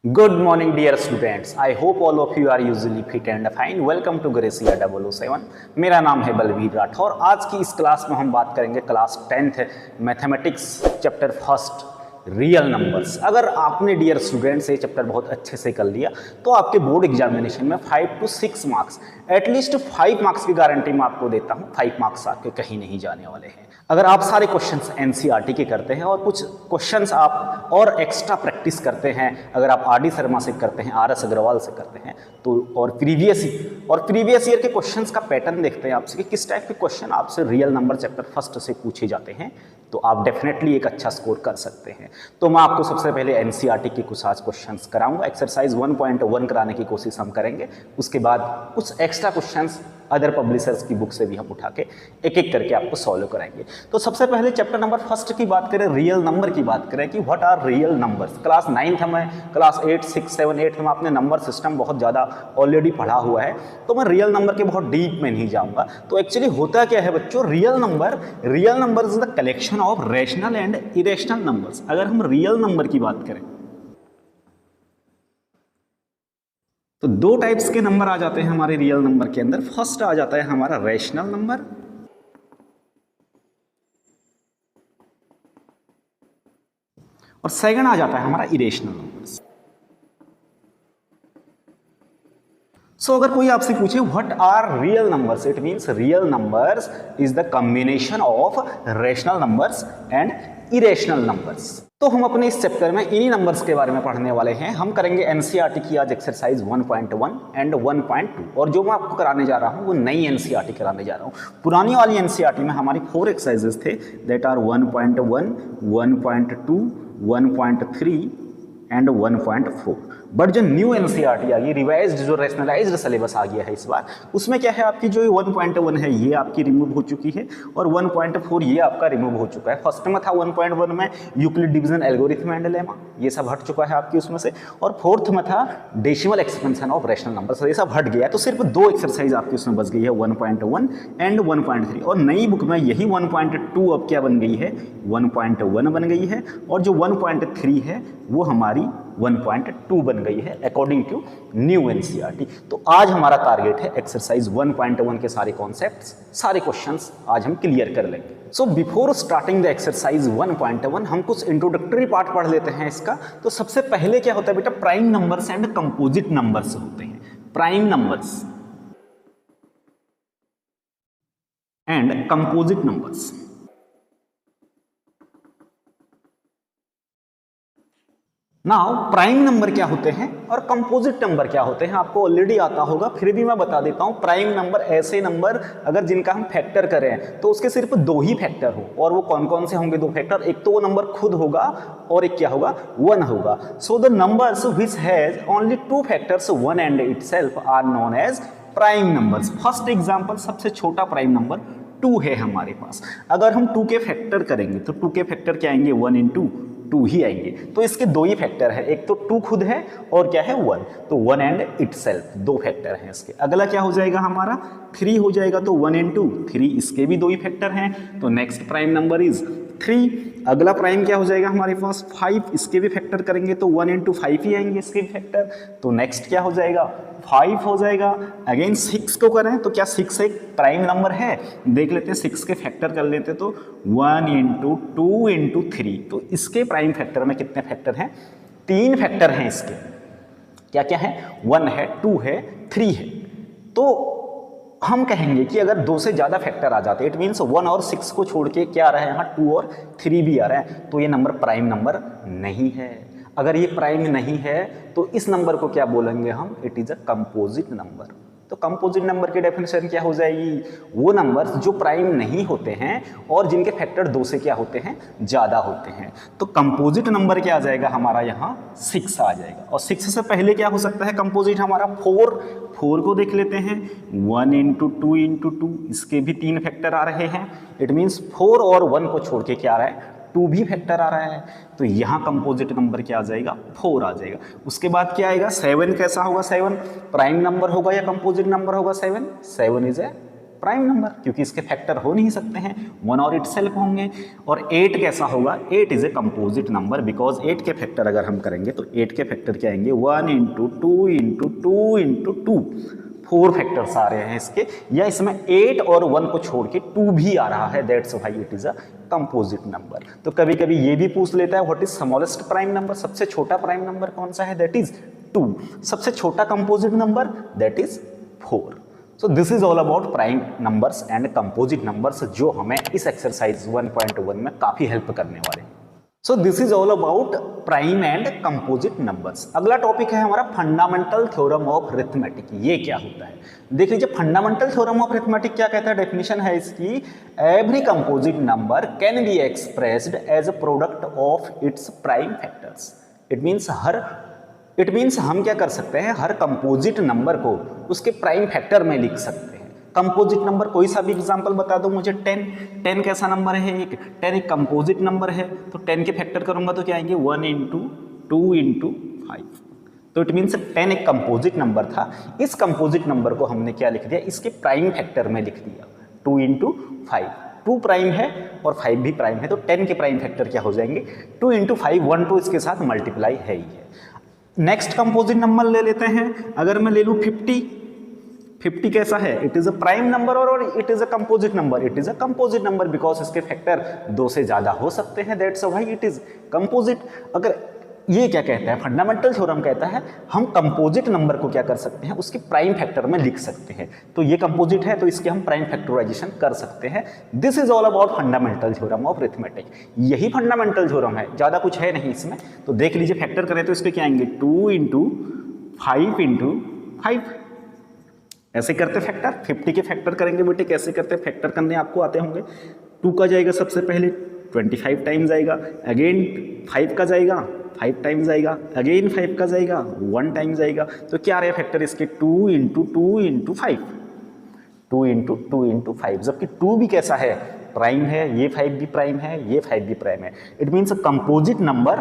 Good morning, dear students. I hope all of you are usually fit and fine. Welcome to Gracia 007. मेरा नाम है बलवीर राठौर। आज की इस क्लास में हम बात करेंगे class 10th mathematics chapter first real numbers. अगर आपने डियर स्टूडेंट्स ये चैप्टर बहुत अच्छे से कर लिया तो आपके बोर्ड एग्जामिनेशन में 5 to 6 मार्क्स एटलीस्ट 5 मार्क्स की गारंटी मैं आपको देता हूँ। 5 मार्क्स आपके कहीं नहीं जाने वाले हैं अगर आप सारे क्वेश्चंस एनसीईआरटी के करते हैं और कुछ क्वेश्चंस आप और एक्स्ट्रा प्रैक्टिस करते हैं। अगर आप आर डी शर्मा से करते हैं, आर एस अग्रवाल से करते हैं तो और प्रीवियस ईयर के क्वेश्चंस का पैटर्न देखते हैं आपसे कि किस टाइप के क्वेश्चन आपसे रियल नंबर चैप्टर फर्स्ट से पूछे जाते हैं तो आप डेफिनेटली एक अच्छा स्कोर कर सकते हैं। तो मैं आपको सबसे पहले एनसीईआरटी के कुछ आज क्वेश्चंस कराऊंगा। एक्सरसाइज 1.1 कराने की कोशिश हम करेंगे, उसके बाद कुछ एक्स्ट्रा क्वेश्चंस अदर पब्लिशर्स की बुक से भी हम उठा के एक एक करके आपको सॉल्व कराएंगे। तो सबसे पहले चैप्टर नंबर फर्स्ट की बात करें, रियल नंबर की बात करें कि what are real numbers. Class 9th में, क्लास 8, 6, 7, 8 में आपने नंबर सिस्टम बहुत ज़्यादा ऑलरेडी पढ़ा हुआ है तो मैं रियल नंबर के बहुत डीप में नहीं जाऊंगा। तो एक्चुअली होता क्या है बच्चों, real number is the collection of rational and irrational numbers. अगर हम रियल नंबर की बात करें तो दो टाइप्स के नंबर आ जाते हैं हमारे रियल नंबर के अंदर। फर्स्ट आ जाता है हमारा रैशनल नंबर और सेकंड आ जाता है हमारा इरेशनल नंबर। सो अगर कोई आपसे पूछे what are real numbers, it means real numbers is the combination of rational numbers and irrational numbers. तो हम अपने इस चैप्टर में इन्हीं नंबर्स के बारे में पढ़ने वाले हैं। हम करेंगे एनसीईआरटी की आज एक्सरसाइज 1.1 एंड 1.2 और जो मैं आपको कराने जा रहा हूं वो नई एनसीईआरटी कराने जा रहा हूं। पुरानी वाली एनसीईआरटी में हमारी 4 एक्सरसाइजेस थे दैट आर 1.1, 1.2, 1.3 एंड 1.4। बट जो न्यू एनसीईआरटी आ गई, रिवाइज्ड जो रैशनलाइज्ड सिलेबस आ गया है इस बार, उसमें क्या है आपकी जो 1.1 है ये आपकी रिमूव हो चुकी है और 1.4 ये आपका रिमूव हो चुका है। फर्स्ट में था 1.1 में Euclid division algorithm and lemma, ये सब हट चुका है आपकी उसमें से। और फोर्थ में था decimal expansion of rational numbers, ये सब हट गया। तो सिर्फ 2 एक्सरसाइज आपकी उसमें बच गई है, 1.1 एंड 1.3। और नई बुक में यही 1.2 अब क्या बन गई है, 1.1 बन गई है और जो 1.3 है वो हमारी 1.2 बन गई है अकॉर्डिंग टू न्यू एनसीईआरटी। तो आज हमारा टारगेट है एक्सरसाइज 1.1 के सारे कॉन्सेप्ट्स, सारे क्वेश्चंस आज हम क्लियर कर लेंगे। So before starting the exercise 1.1 हम कुछ इंट्रोडक्टरी पार्ट पढ़ लेते हैं इसका। तो सबसे पहले क्या होता है बेटा, prime numbers and composite numbers होते हैं। Prime numbers and composite numbers. Now prime number क्या होते हैं और कंपोजिट नंबर क्या होते हैं आपको ऑलरेडी आता होगा, फिर भी मैं बता देता हूं। प्राइम नंबर ऐसे नंबर अगर जिनका हम फैक्टर करें तो उसके सिर्फ 2 ही फैक्टर हो, और वो कौन कौन से होंगे 2 फैक्टर, एक तो वो नंबर खुद होगा और एक क्या होगा, 1 होगा। So the numbers which has only 2 factors 1 and itself are known as prime numbers. First example, सबसे छोटा प्राइम नंबर 2 है हमारे पास। अगर हम 2 के फैक्टर करेंगे तो 2 के फैक्टर क्या आएंगे, 1 इंटू 2 ही आएंगे। तो इसके 2 ही फैक्टर है, एक तो 2 खुद है और क्या है 1, तो 1 एंड इटसेल्फ 2 फैक्टर हैं इसके। अगला क्या हो जाएगा हमारा, 3 हो जाएगा, तो 1 इंटू 3 इसके भी 2 ही फैक्टर हैं, तो नेक्स्ट प्राइम नंबर इज 3। अगला प्राइम क्या हो जाएगा हमारे पास 5, इसके भी फैक्टर करेंगे तो 1 इंटू 5 ही आएंगे इसके भी फैक्टर, तो नेक्स्ट क्या हो जाएगा 5 हो जाएगा। अगेन 6 को करें तो क्या 6 एक प्राइम नंबर है, देख लेते हैं 6 के फैक्टर कर लेते हैं तो 1 इंटू 2 इंटू 3, तो इसके प्राइम फैक्टर में कितने फैक्टर हैं, 3 फैक्टर हैं इसके। क्या क्या है, 1 है, 2 है, 3 है। तो हम कहेंगे कि अगर 2 से ज़्यादा फैक्टर आ जाते हैं, इट मीन्स 1 और 6 को छोड़ के क्या आ रहा है यहाँ 2 और 3 भी आ रहा है, तो ये नंबर प्राइम नंबर नहीं है। अगर ये प्राइम नहीं है तो इस नंबर को क्या बोलेंगे हम, it is a composite number. तो कंपोजिट नंबर की डेफिनेशन क्या हो जाएगी, वो नंबर्स जो प्राइम नहीं होते हैं और जिनके फैक्टर 2 से क्या होते हैं, ज़्यादा होते हैं। तो कंपोजिट नंबर क्या आ जाएगा हमारा यहाँ 6 आ जाएगा। और 6 से पहले क्या हो सकता है कंपोजिट हमारा 4 को देख लेते हैं, 1 इंटू 2 इंटू 2 इसके भी 3 फैक्टर आ रहे हैं। इट मीन्स 4 और 1 को छोड़ के क्या आ रहा है, 2 भी फैक्टर आ रहा है, तो यहाँ कंपोजिट नंबर क्या आ जाएगा, 4 आ जाएगा। उसके बाद क्या आएगा, 7 कैसा होगा, 7 प्राइम नंबर होगा या कंपोजिट नंबर होगा, 7 इज ए प्राइम नंबर, क्योंकि इसके फैक्टर हो नहीं सकते हैं, 1 और इटसेल्फ होंगे। और 8 कैसा होगा, 8 is a composite number, because 8 के फैक्टर अगर हम करेंगे तो 8 के फैक्टर क्या आएंगे, 1 इंटू 2 इंटू 2 इंटू 2, 4 फैक्टर्स आ रहे हैं इसके, या इसमें 8 और 1 को छोड़ के 2 भी आ रहा है, that's why it is a composite number. तो कभी कभी ये भी पूछ लेता है what is smallest prime number, सबसे छोटा प्राइम नंबर कौन सा है, दैट इज 2। सबसे छोटा composite number that is 4। So this is all about prime numbers and composite numbers, जो हमें इस एक्सरसाइज 1.1 में काफी हेल्प करने वाले हैं। सो this is all about prime and composite numbers. अगला टॉपिक है हमारा फंडामेंटल थ्योरम ऑफ अरिथमेटिक। ये क्या होता है, देख लीजिए फंडामेंटल थ्योरम ऑफ अरिथमेटिक क्या कहता है, डेफिनेशन है इसकी, every composite number can be expressed as a product of its prime factors. It means हम क्या कर सकते हैं, हर कंपोजिट नंबर को उसके प्राइम फैक्टर में लिख सकते हैं। कंपोजिट नंबर कोई सा भी एग्जांपल बता दो मुझे, 10 कैसा नंबर है, 10 एक कंपोजिट नंबर है, तो 10 के फैक्टर करूंगा तो क्या आएंगे, 1 इंटू 2 इंटू 5। तो इट मीन्स 10 एक कंपोजिट नंबर था, इस कंपोजिट नंबर को हमने क्या लिख दिया, इसके प्राइम फैक्टर में लिख दिया, 2 इंटू 5। 2 प्राइम है और 5 भी प्राइम है, तो 10 के प्राइम फैक्टर क्या हो जाएंगे, 2 इंटू 5, 1 2 इसके साथ मल्टीप्लाई है ही है। नेक्स्ट कंपोजिट नंबर ले लेते हैं, अगर मैं ले लूं 50 कैसा है, it is a prime number और it is a composite number, it is a composite number because इसके फैक्टर 2 से ज्यादा हो सकते हैं, that's why it is composite. अगर ये क्या कहता है, फंडामेंटल थ्योरम कहता है हम कंपोजिट नंबर को क्या कर सकते हैं, उसके प्राइम फैक्टर में लिख सकते हैं। तो ये कंपोजिट है तो इसके हम प्राइम फैक्टराइजेशन कर सकते हैं। This is all about fundamental theorem of arithmetic. यही फंडामेंटल थ्योरम है, ज्यादा कुछ है नहीं इसमें। तो देख लीजिए फैक्टर करें तो इसके क्या आएंगे, 2 इंटू 5 इंटू 5, ऐसे करते फैक्टर। 50 के फैक्टर करेंगे बेटे, कैसे करते फैक्टर करने आपको आते होंगे। 2 का जाएगा सबसे पहले 25 टाइम्स आएगा, अगेन 5 का जाएगा 5 टाइम्स आएगा, अगेन 5 का जाएगा 1 टाइम्स आएगा। तो क्या आ रहा है फैक्टर इसके, 2 इंटू 2 इंटू 5, 2 इंटू 2 इंटू 5। जबकि 2 भी कैसा है, प्राइम है, ये 5 भी प्राइम है, ये 5 भी प्राइम है। इट मीन्स कंपोजिट नंबर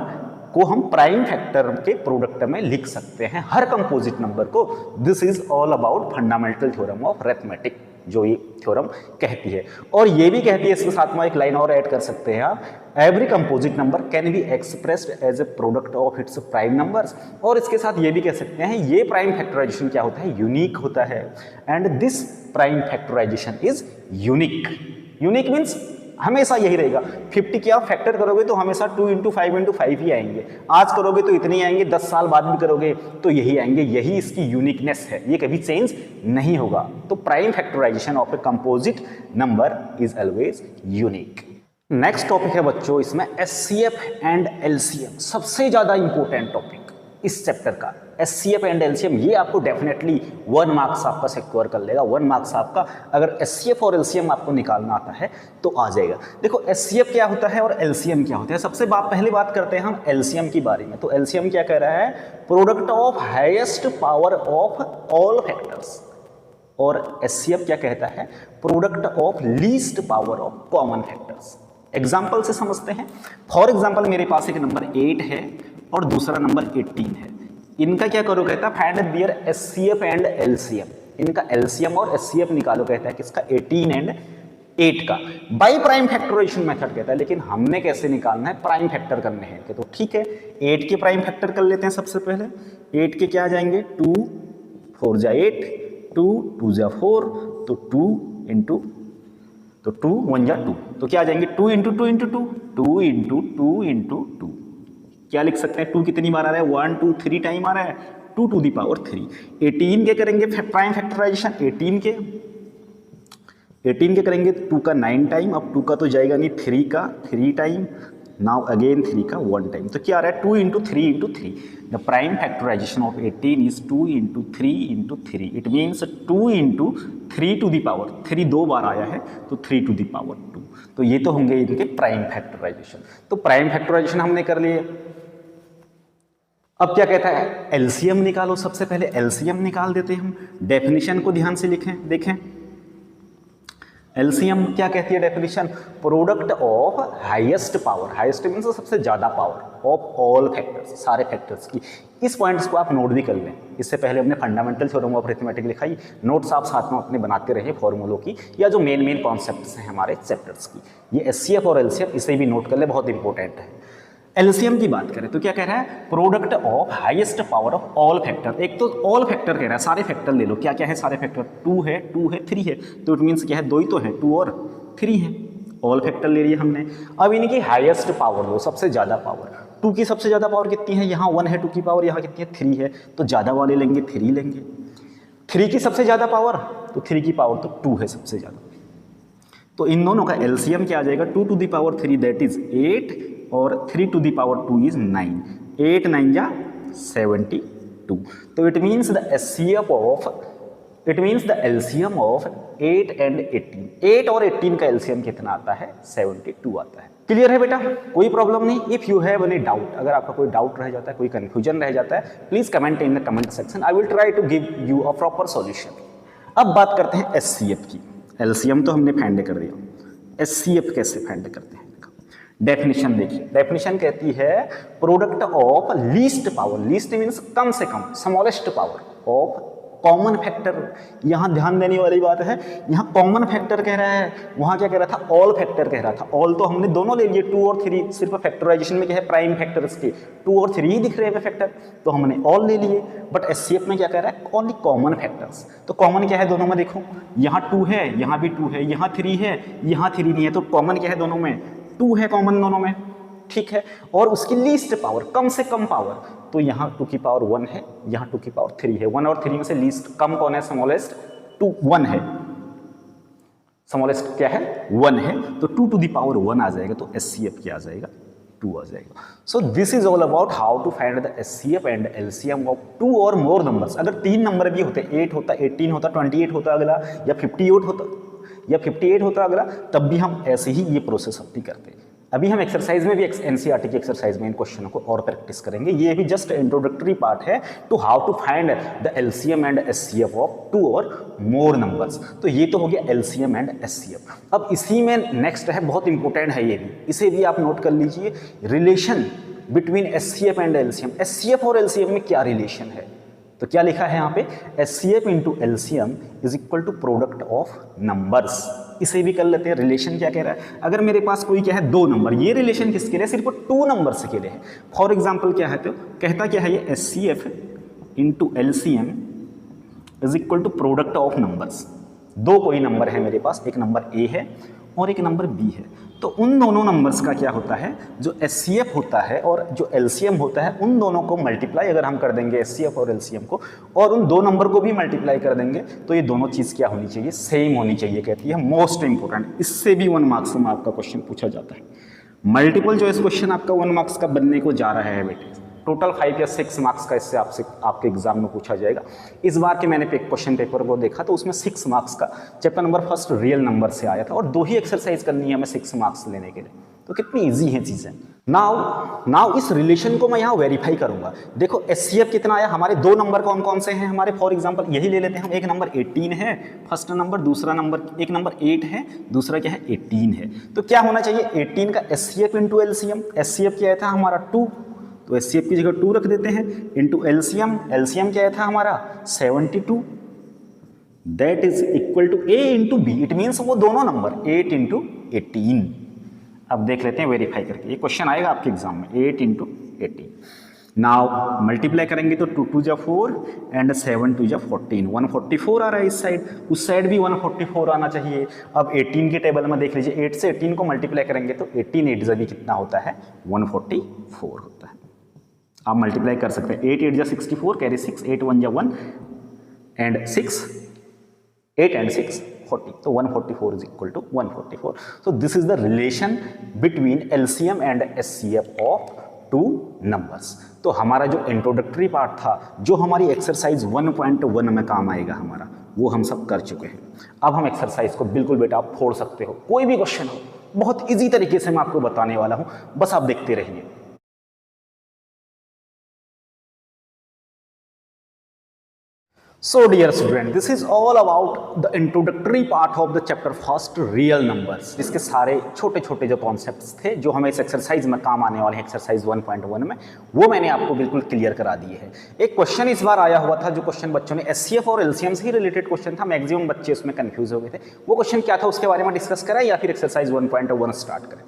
को हम प्राइम फैक्टर के प्रोडक्ट में लिख सकते हैं, हर कंपोजिट नंबर को। This is all about fundamental theorem of arithmetic, जो ये थ्योरम कहती है। और ये भी कहती है, इसके साथ में एक लाइन और ऐड कर सकते हैं आप, every composite number can be expressed as a product of its prime numbers. और इसके साथ ये भी कह सकते हैं, ये प्राइम फैक्टराइजेशन क्या होता है, यूनिक होता है। And this prime factorisation is unique. Unique means हमेशा यही रहेगा। 50 की आप फैक्टर करोगे तो हमेशा 2 इंटू 5 इंटू 5 ही आएंगे। आज करोगे तो इतने ही आएंगे, 10 साल बाद भी करोगे तो यही आएंगे। यही इसकी यूनिकनेस है, ये कभी चेंज नहीं होगा। तो prime factorisation of a composite number is always unique. Next topic है बच्चों, इसमें एचसीएफ एंड एलसीएम, सबसे ज्यादा इंपॉर्टेंट टॉपिक इस चैप्टर का। एचसीएफ एंड एलसीएम ये आपको डेफिनेटली 1 मार्क्स आपका सिक्योर कर लेगा, 1 मार्क्स आपका। अगर एचसीएफ और एलसीएम आपको निकालना आता है तो आ जाएगा। देखो एचसीएफ क्या होता है और एलसीएम क्या होता है। सबसे पहले बात करते हैं हम एलसीएम की बारे में। तो एलसीएम क्या कह रहा है, product of highest power of all factors. और एचसीएफ क्या कहता है, product of least power of common factors. Example से समझते हैं। फॉर एग्जाम्पल मेरे पास एक नंबर 8 है और दूसरा नंबर 18 है। इनका क्या करो कहता है, find their HCF and LCM. इनका एलसीएम और एचसीएफ निकालो कहता है, किसका, 18 एंड 8 का, बाई प्राइम फैक्टराइजेशन मेथड कहता है। लेकिन हमने कैसे निकालना है, प्राइम फैक्टर करने हैं। तो ठीक है, 8 के प्राइम फैक्टर कर लेते हैं सबसे पहले। 8 के क्या आ जाएंगे, 2 4 जा 8, 2 2 जा 4, तो 2 इंटू, तो 2 1 जा 2, तो क्या आ जाएंगे, 2 इंटू 2 इंटू 2, 2 इंटू 2 इंटू 2। क्या लिख सकते हैं, 2 कितनी बार आ रहा है, 1 2 3 टाइम आ रहा है, 2 टू दी पावर 3। 18 के करेंगे प्राइम फैक्टराइजेशन, 18 के करेंगे 2 का 9 टाइम, अब 2 का तो जाएगा नहीं, 3 का 3 टाइम, नाउ अगेन 3 का 1 टाइम। तो क्या आ रहा है, 2 into 3 into 3। The prime factorisation of 18 is 2 into 3 into 3। It means 2 into 3 to the power 3 2 बार आया है, तो 3 टू दी पावर 2। तो ये तो होंगे इनके प्राइम फैक्टराइजेशन। तो प्राइम फैक्टराइजेशन हमने कर लिए। अब क्या कहता है, एलसीएम निकालो। सबसे पहले एलसीएम निकाल देते हैं हम। डेफिनेशन को ध्यान से लिखें, देखें। एलसीएम क्या कहती है definition? Product of highest power, highest means सबसे ज्यादा पावर ऑफ ऑल फैक्टर्स, सारे फैक्टर्स की। इस पॉइंट्स को आप नोट भी कर लें, इससे पहले हमने फंडामेंटल थ्योरम ऑफ अरिथमेटिक लिखाई, नोट्स आप साथ में अपने बनाते रहे फॉर्मूलों की या जो मेन कॉन्सेप्ट्स हैं हमारे चैप्टर्स की। ये एचसीएफ और एलसीएम इसे भी नोट कर ले, बहुत इंपॉर्टेंट है। एलसीएम की बात करें तो क्या कह रहा है? Product of highest power of all factor. एक तो ऑल फैक्टर कह रहा है, सारे फैक्टर ले लो। क्या क्या है सारे फैक्टर? 2 है, 3 है, तो इट मीन्स क्या है? 2 ही तो है, 2 और 3 है। ऑल फैक्टर ले लिए हमने। अब इनकी हाईएस्ट पावर लो, सबसे ज्यादा पावर। 2 की सबसे ज्यादा पावर कितनी है? यहाँ 1 है 2 की पावर, यहाँ कितनी है? 3 है, तो ज्यादा वाले लेंगे 3 लेंगे। 3 की सबसे ज्यादा पावर, तो 3 की पावर तो 2 है सबसे ज्यादा। तो इन दोनों का एलसीएम क्या आ जाएगा? 2 to the power 3 that is 8 और 3 टू द पावर 2 इज 9। 8 9 जा 72। तो it means the HCF of, it means the LCM of 8 and 18। 8 और 18 का एलसीएम कितना आता है? 72 आता है। क्लियर है बेटा? कोई प्रॉब्लम नहीं। If you have any doubt, अगर आपका कोई डाउट रह जाता है, कोई कंफ्यूजन रह जाता है, please comment in the comment section, I will try to give you a proper solution. अब बात करते हैं एचसीएफ की। एलसीएम तो हमने फाइंड कर दिया, एचसीएफ कैसे फाइंड करते हैं? डेफिनेशन देखिए, डेफिनेशन कहती है product of least power, least means कम से कम, smallest power of common factor. यहां ध्यान देने वाली बात है, यहां कॉमन फैक्टर कह रहा है, वहां क्या कह रहा था? ऑल फैक्टर कह रहा था। ऑल तो हमने दोनों ले लिए, 2 और 3, सिर्फ फैक्टराइजेशन में क्या है? प्राइम फैक्टर्स के 2 और 3 ही दिख रहे हैं फैक्टर, तो हमने ऑल ले लिए। बट एचसीएफ में क्या कह रहा है? Only common factors. तो कॉमन क्या है दोनों में? देखो यहाँ 2 है, यहाँ भी 2 है, यहाँ 3 है, यहाँ 3 नहीं है, तो कॉमन क्या है दोनों में? 2 है कॉमन दोनों में, ठीक है। और उसकी लीस्ट पावर, कम से कम पावर, तो यहाँ 2 की पावर 1 है, यहाँ 2 की पावर 3 है। 1 और 3 में से लीस्ट कम कौन है? स्मॉलेस्ट 2, 1 है। स्मॉलेस्ट क्या है? 1 है, तो 2 टू द पावर 1 आ जाएगा, तो एचसीएफ क्या आ जाएगा? 2 आ जाएगा। So this is all about how to find the HCF and LCM of 2 और मोर नंबर्स। अगर 3 नंबर भी होते, 8 होता, 18 होता, 28 होता अगला, या 58 होता अगला, तब भी हम ऐसे ही ये प्रोसेस अपनी करते। अभी हम एक्सरसाइज में भी एनसीईआरटी की एक्सरसाइज में इन क्वेश्चनों को और प्रैक्टिस करेंगे। ये भी जस्ट इंट्रोडक्टरी पार्ट है to how to find the LCM and HCF of 2 और मोर नंबर्स। तो ये तो हो गया एलसीएम एंड एचसीएफ। अब इसी में नेक्स्ट है, बहुत इंपॉर्टेंट है ये भी, इसे भी आप नोट कर लीजिए, relation between HCF and LCM. HCF और एलसीएम में क्या रिलेशन है? तो क्या लिखा है यहाँ पे? HCF into LCM is equal to product of numbers. इसे भी कर लेते हैं। रिलेशन क्या कह रहा है? अगर मेरे पास कोई क्या है 2 नंबर, ये रिलेशन किसके लिए? सिर्फ 2 नंबर्स के लिए है। फॉर एग्जाम्पल क्या है, तो कहता क्या है ये? HCF into LCM is equal to product of numbers. 2 कोई नंबर है मेरे पास, एक नंबर ए है और एक नंबर बी है, तो उन दोनों नंबर्स का क्या होता है? जो एचसीएफ होता है और जो एलसीएम होता है, उन दोनों को मल्टीप्लाई अगर हम कर देंगे, एचसीएफ और एलसीएम को, और उन 2 नंबर को भी मल्टीप्लाई कर देंगे, तो ये दोनों चीज़ क्या होनी चाहिए? सेम होनी चाहिए, कहती है मोस्ट इंपॉर्टेंट। इससे भी 1 मार्क्स में आपका क्वेश्चन पूछा जाता है। मल्टीपल चॉइस क्वेश्चन आपका 1 मार्क्स का बनने को जा रहा है बेटे। टोटल 5 या 6 मार्क्स का इससे आपसे आपके एग्जाम में पूछा जाएगा। इस बार के मैंने क्वेश्चन पेपर को देखा तो उसमें 6 मार्क्स का chapter number first real number से आया था, और 2 ही एक्सरसाइज करनी है हमें 6 मार्क्स लेने के लिए। तो कितनी इजी है चीज़ें। नाउ इस रिलेशन को मैं यहाँ वेरीफाई करूंगा। देखो एचसीएफ कितना आया? हमारे 2 नंबर कौन कौन से हैं हमारे? फॉर एग्जांपल यही ले लेते हैं हम। एक नंबर 18 है फर्स्ट नंबर, दूसरा नंबर, एक नंबर 8 है, दूसरा क्या है? 18 है। तो क्या होना चाहिए? 18 का एचसीएफ इंटू एलसीएम। एचसीएफ क्या था हमारा? 2, तो एचसीएफ की जगह 2 रख देते हैं, इंटू एलसीएम। एलसीएम क्या था हमारा? 72, that is equal to a into b. It means वो दोनों नंबर 8 इंटू 18। अब देख लेते हैं वेरीफाई करके, ये क्वेश्चन आएगा आपके एग्जाम में, 8 इंटू 18। नाउ मल्टीप्लाई करेंगे तो 2 2 जा 4 एंड 7 2 जा 14, 144 आ रहा है इस साइड, उस साइड भी 144 आना चाहिए। अब 18 के टेबल में देख लीजिए, 8 से 18 को मल्टीप्लाई करेंगे तो 18 8 जा भी कितना होता है? 144 होता है। आप मल्टीप्लाई कर सकते हैं, 8 8 जा 64, कैरी 6, 8 1 जा 1 एंड 6, 8 एंड 6 40, तो 144 is equal to 144। So this is the relation between LCM and HCF of 2 numbers. तो हमारा जो इंट्रोडक्टरी पार्ट था, जो हमारी एक्सरसाइज 1.1 में काम आएगा हमारा, वो हम सब कर चुके हैं। अब हम एक्सरसाइज को बिल्कुल बेटा आप फोड़ सकते हो, कोई भी क्वेश्चन हो, बहुत इजी तरीके से मैं आपको बताने वाला हूं, बस आप देखते रहिए। So dear student, this is all about the introductory part of the chapter first real numbers. इसके सारे छोटे छोटे जो कॉन्सेप्ट्स थे जो हमें इस एक्सरसाइज में काम आने वाले हैं एक्सरसाइज 1.1 में, वो मैंने आपको बिल्कुल क्लियर करा दिए हैं। एक क्वेश्चन इस बार आया हुआ था जो क्वेश्चन बच्चों ने एचसीएफ और एलसीएम से ही रिलेटेड क्वेश्चन था, मैक्सिमम बच्चे उसमें कंफ्यूज हो गए थे। वो क्वेश्चन क्या था उसके बारे में डिस्कस करें या फिर एक्सरसाइज 1.1 स्टार्ट करें?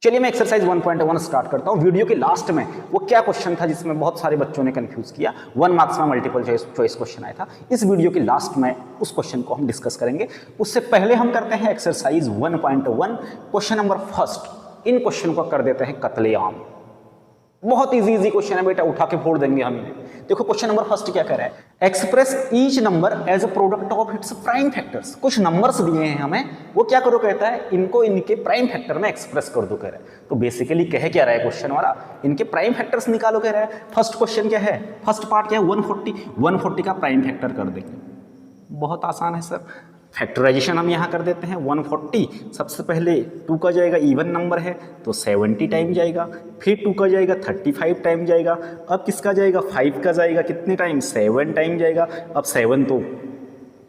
चलिए मैं एक्सरसाइज 1.1 स्टार्ट करता हूं। वीडियो के लास्ट में वो क्या क्वेश्चन था जिसमें बहुत सारे बच्चों ने कंफ्यूज किया, 1 मार्क्स में मल्टीपल चॉइस क्वेश्चन आया था, इस वीडियो के लास्ट में उस क्वेश्चन को हम डिस्कस करेंगे। उससे पहले हम करते हैं एक्सरसाइज 1.1 क्वेश्चन नंबर फर्स्ट। इन क्वेश्चन को कर देते हैं कत्लेआम। बहुत इजी क्वेश्चन है बेटा, उठा के फोड़ देंगे हम इन्हें। देखो क्वेश्चन नंबर फर्स्ट क्या कह रहा है, express each number as a product of its prime factors. कुछ नंबर्स दिए हैं हमें, वो क्या करो कहता है, इनको इनके प्राइम फैक्टर में एक्सप्रेस कर दो कह रहा है। तो बेसिकली कह क्या रहा है क्वेश्चन वाला, इनके प्राइम फैक्टर्स निकालो कह रहा है। फर्स्ट क्वेश्चन क्या है, फर्स्ट पार्ट क्या है, 140 का प्राइम फैक्टर कर देंगे। बहुत आसान है सर, फैक्टराइजेशन हम यहाँ कर देते हैं। 140 सबसे पहले 2 का जाएगा, इवन नंबर है तो 70 टाइम जाएगा, फिर 2 का जाएगा 35 टाइम जाएगा, अब किसका जाएगा 5 का जाएगा, कितने टाइम 7 टाइम जाएगा। अब 7 तो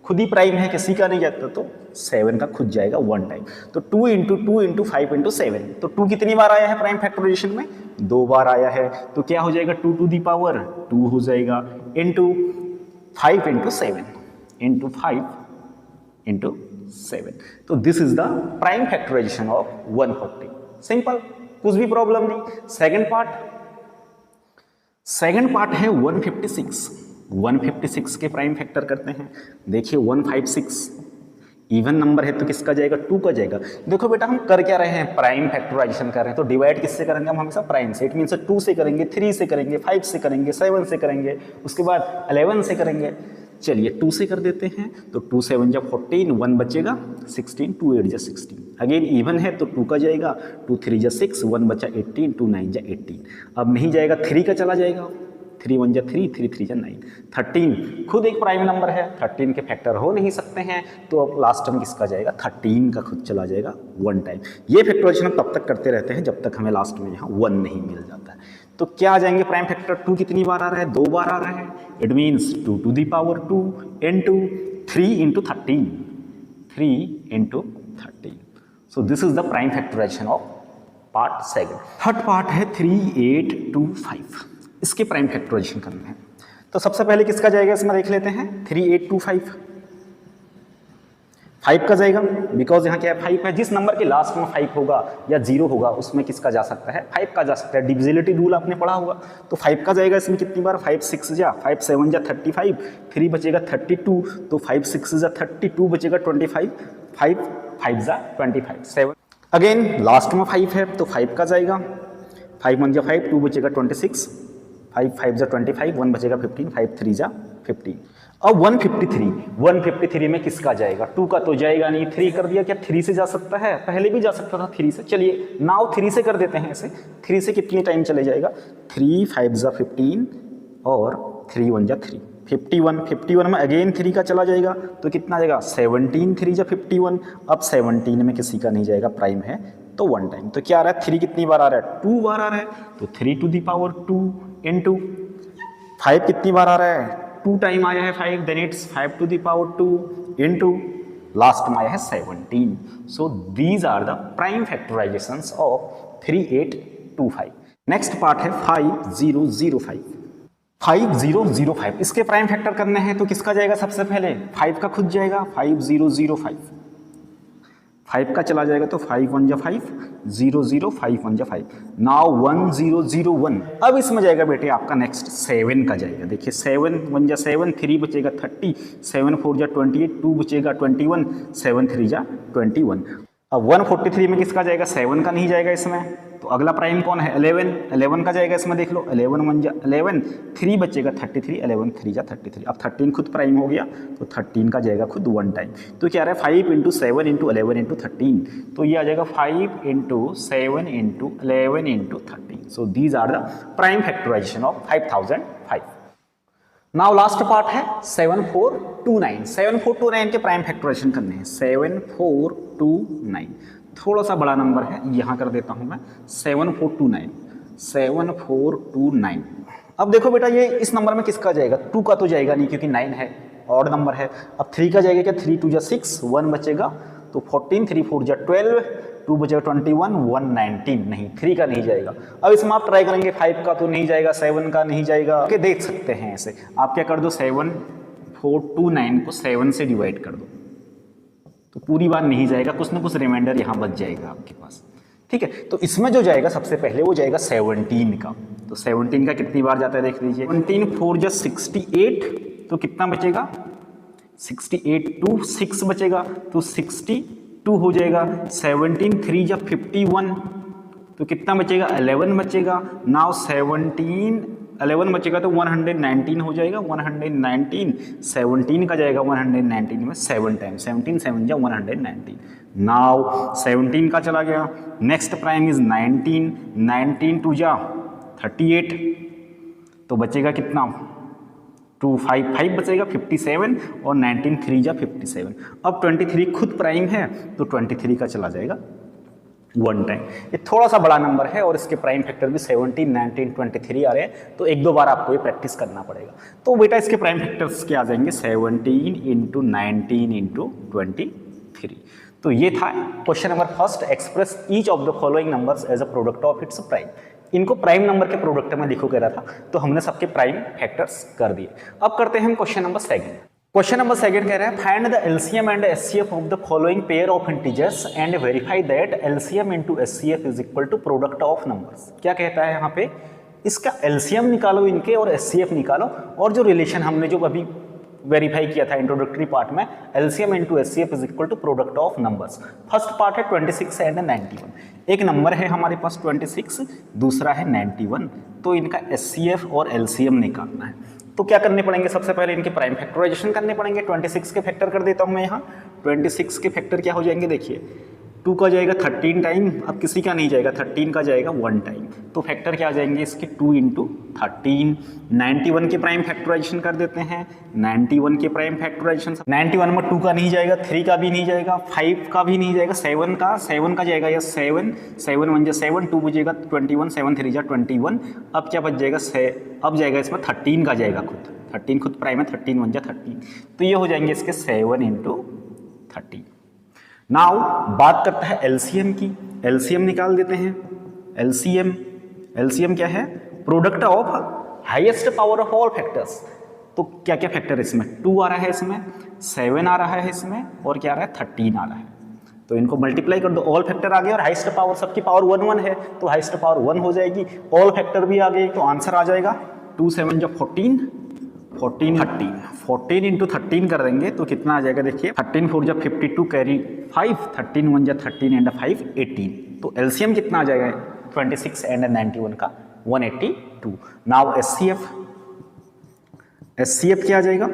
खुद ही प्राइम है, किसी का नहीं जाता, तो 7 का खुद जाएगा 1 टाइम। तो 2 इंटू 2 इंटू 5 इंटू 7, तो 2 कितनी बार आया है प्राइम फैक्टराइजेशन में, 2 बार आया है। तो क्या हो जाएगा 2 टू दी पावर 2 हो जाएगा, इंटू 5 इंटू 7 इंटू 5 इंटू 7। तो this is the prime factorisation of 140। Simple, कुछ भी प्रॉब्लम नहीं। सेकंड पार्ट है 156 के प्राइम फैक्टर करते हैं। देखिए 156 इवन नंबर है तो किसका जाएगा, 2 का जाएगा। देखो बेटा हम कर क्या रहे हैं, प्राइम फैक्टराइजेशन कर रहे हैं, तो डिवाइड किससे करेंगे हम हमेशा, प्राइम से। इट मीन्स 2 से करेंगे, 3 से करेंगे, 5 से करेंगे, 7 से करेंगे, उसके बाद 11 से करेंगे। चलिए 2 से कर देते हैं, तो 2 7 जा 14, 1 बचेगा 16, 2 8 जा 16। अगेन इवन है तो 2 का जाएगा, 2 3 जा 6, 1 बचा 18, 2 9 जा 18। अब नहीं जाएगा, 3 का चला जाएगा, 3 1 जा 3, 3 3 जा 9। 13 खुद एक प्राइम नंबर है, 13 के फैक्टर हो नहीं सकते हैं, तो अब लास्ट में किसका जाएगा, 13 का खुद चला जाएगा 1 टाइम। ये फैक्टराइजेशन हम तब तक करते रहते हैं जब तक हमें लास्ट में यहाँ 1 नहीं मिल जाता है। तो क्या आ जाएंगे प्राइम फैक्टर, 2 कितनी बार आ रहा है, 2 बार आ रहा है। It means 2 to the power 2 into 3 into 13, 3 into 13। So this is the prime factorisation of part second. Third part है 3825, इसके प्राइम फैक्टराइजेशन करना है। तो सबसे पहले किसका जाएगा इसमें देख लेते हैं, 3825 5 का जाएगा, बिकॉज यहाँ क्या है 5 है। जिस नंबर के लास्ट में 5 होगा या 0 होगा उसमें किसका जा सकता है, 5 का जा सकता है। डिविजिबिलिटी रूल आपने पढ़ा होगा, तो 5 का जाएगा इसमें कितनी बार, 5 6 जा 5 7 जा 35, 3 बचेगा 32, तो 5 6 जा 32 बचेगा 25, 5 5 जा 25, 7 अगेन लास्ट में 5 है तो 5 का जाएगा, 5 1 जा 5, 2 बचेगा 26, 5 5 जा 25, 1 बचेगा 15, 5 3 जा 15। अब 153 में किसका जाएगा, 2 का तो जाएगा नहीं, 3 कर दिया, क्या 3 से जा सकता है, पहले भी जा सकता था 3 से। चलिए नाउ 3 से कर देते हैं ऐसे, 3 से कितनी टाइम चले जाएगा, 3 5 जा 15 और 3 1 जा 3, 51 में अगेन 3 का चला जाएगा, तो कितना जाएगा 17, 3 जा 51। अब 17 में किसी का नहीं जाएगा, प्राइम है तो 1 टाइम। तो क्या आ रहा है, 3 कितनी बार आ रहा है, 2 बार आ रहा है, तो 3 टू दी पावर 2 इंटू 5 कितनी बार आ रहा है, 2 टाइम आया है 5, then it's 5 to the power 2 into last में आया है 17। So these are the prime factorisations of 3825। Next part है 5005। इसके प्राइम फैक्टर करने हैं तो किसका जाएगा, सबसे पहले 5 का खुद जाएगा, 5005, 5 का चला जाएगा, तो 5 1 जा 5, 0 0 5 1 जा 5, नाउ 1 0 0 1। अब इसमें जाएगा बेटे आपका नेक्स्ट 7 का जाएगा। देखिए 7 1 जा 7, 3 बचेगा 30, 7 4 जा 28, 2 बचेगा 21, 7 3 जा 21। अब 143 में किसका जाएगा, 7 का नहीं जाएगा इसमें, तो अगला प्राइम कौन है, 11 का जाएगा इसमें। देख लो 11 1 जा 11, 3 बचेगा 33, 11 3 जा 33। अब 13 खुद प्राइम हो गया, तो 13 का जाएगा खुद 1 टाइम। तो क्या आ रहा है 5 इंटू 7 इंटू 11 इंटू 13, तो ये आ जाएगा 5 into 7 into 11 into 13। So these are the prime factorisation of 5005। Now last part है 7429 के प्राइम फैक्टराइजेशन करने हैं। 7429 थोड़ा सा बड़ा नंबर है, यहाँ कर देता हूँ मैं 7429। अब देखो बेटा ये इस नंबर में किसका जाएगा, 2 का तो जाएगा नहीं क्योंकि 9 है, ऑड नंबर है। अब 3 का जाएगा क्या, 3 2 जा 6, 1 बचेगा तो 14, 3 4 जा 12, 2 बचेगा 21, 1 19, नहीं 3 का नहीं जाएगा। अब इसमें आप ट्राई करेंगे 5 का तो नहीं जाएगा, 7 का नहीं जाएगा, ओके देख सकते हैं ऐसे। आप क्या कर दो 7 4 2 9 को 7 से डिवाइड कर दो तो पूरी बार नहीं जाएगा, कुछ ना कुछ रिमाइंडर यहाँ बच जाएगा आपके पास, ठीक है। तो इसमें जो जाएगा सबसे पहले वो जाएगा 17 का, तो 17 का कितनी बार जाता है देख लीजिए, 17 4 जा 68 तो कितना बचेगा 68, 2 6 बचेगा तो 62 हो जाएगा। 17 3 जा 51 तो कितना बचेगा 11 बचेगा। नाउ 17 11 बचेगा तो 119 हो जाएगा, 119 17 का जाएगा 119 में 7 टाइम, 17 7 जा 119। नाउ 17 का चला गया, नेक्स्ट प्राइम इज 19, 19 2 जा 38 तो बचेगा कितना 2 5 5 बचेगा 57 और 19 3 जा 57। अब 23 खुद प्राइम है तो 23 का चला जाएगा 1 टाइम। ये थोड़ा सा बड़ा नंबर है और इसके प्राइम फैक्टर भी 17 19 23 आ रहे हैं, तो एक दो बार आपको ये प्रैक्टिस करना पड़ेगा। तो बेटा इसके प्राइम फैक्टर्स क्या आ जाएंगे 17 इंटू 19 इंटू 23। तो ये था question number first, express each of the following numbers as a product of its prime. इनको प्राइम नंबर के प्रोडक्ट में लिखो कह रहा था, तो हमने सबके प्राइम फैक्टर्स कर दिए। अब करते हैं हम question number second. Question number second कह रहा है find the LCM and HCF of the following pair of integers and verify that LCM into HCF is equal to product of numbers. क्या कहता है यहाँ पे, इसका एलसीएम निकालो इनके और एचसीएफ निकालो, और जो रिलेशन हमने जो अभी वेरीफाई किया था इंट्रोडक्टरी पार्ट में, LCM into HCF is equal to product of numbers. First part है 26 एंड 91। एक नंबर है हमारे पास 26, दूसरा है 91, तो इनका एचसीएफ और एलसीएम निकालना है। तो क्या करने पड़ेंगे, सबसे पहले इनके प्राइम फैक्टराइजेशन करने पड़ेंगे। 26 के फैक्टर कर देता हूँ मैं यहाँ। 26 के फैक्टर क्या हो जाएंगे देखिए, 2 का जाएगा 13 टाइम, अब किसी का नहीं जाएगा, 13 का जाएगा 1 टाइम, तो फैक्टर क्या आ जाएंगे इसके 2 इंटू 13। 91 के प्राइम फैक्टराइजेशन कर देते हैं, 91 के प्राइम फैक्टराइजेशन, 91 में 2 का नहीं जाएगा, 3 का भी नहीं जाएगा, 5 का भी नहीं जाएगा, 7 का जाएगा, या 7 7 1 जा 7, 2 बजेगा 21, 7 3 जा 21। अब क्या बच जाएगा, अब जाएगा इसमें 13 का जाएगा खुद, 13 खुद प्राइम है, 13 1 जा 13, तो ये हो जाएंगे इसके 7 इंटू 13। नाउ बात करता है एलसीएम की, एलसीएम निकाल देते हैं। एलसीएम क्या है, product of highest power of all factors. तो क्या क्या फैक्टर इसमें, 2 आ रहा है इसमें, 7 आ रहा है इसमें, और क्या आ रहा है 13 आ रहा है, तो इनको मल्टीप्लाई कर दो, ऑल फैक्टर आ गए, और हाईएस्ट पावर सबकी पावर 1 1 है तो हाईएस्ट पावर 1 हो जाएगी, ऑल फैक्टर भी आ गए, तो आंसर आ जाएगा 2 7 जो 14 14 इंटू 13 कर देंगे तो कितना आ जाएगा देखिए, 13 4 जा 52 कैरी 5, 13 1 जा 13 एंड 5 18, तो एलसीएम कितना आ जाएगा 26 एंड 91 का 182। नाउ एचसीएफ क्या आ जाएगा,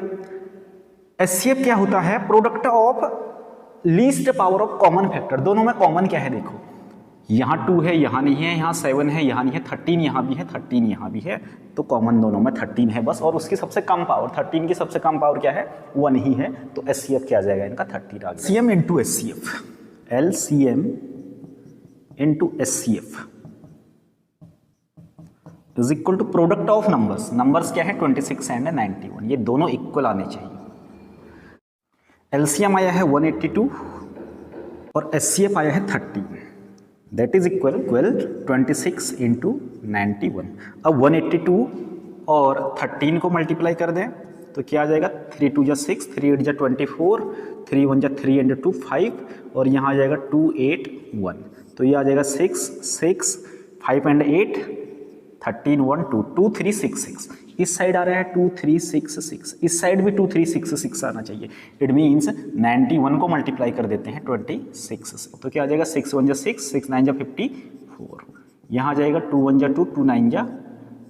एचसीएफ क्या होता है, product of least power of common factor. दोनों में कॉमन क्या है देखो, यहाँ 2 है, यहाँ नहीं है, यहाँ 7 है, यहाँ नहीं है, 13 यहाँ भी है, 13 यहाँ भी है, तो कॉमन दोनों में 13 है बस, और उसकी सबसे कम पावर 13 की सबसे कम पावर क्या है 1 ही है, तो एचसीएफ क्या आ जाएगा इनका 30 आ गया। CM into HCF, LCM into HCF is equal to product of numbers. Numbers क्या है 26 एंड 91, ये दोनों इक्वल आने चाहिए। एलसीएम आया है 182 और एचसीएफ आया है 30, दैट इज इक्वल 26 इंटू 91। अब 182 और 13 को मल्टीप्लाई कर दें तो क्या आ जाएगा, 3 2 जा 6, 3 8 जा 24, 3 1 जा 3 एंड 2 5, और यहाँ आ जाएगा 2 8 1, तो ये आ जाएगा 6 6 5 एंड 8 13 1 2 2 3 6 6। इस साइड आ रहा है 2 3 6 6, इस साइड भी 2 3 6 6 आना चाहिए। इट मीन्स 91 को मल्टीप्लाई कर देते हैं 26 से, तो क्या आ जाएगा 6 1 जा 6, 6 9 जा 54, यहाँ आ जाएगा 2 1 जा 2, 2 9 जा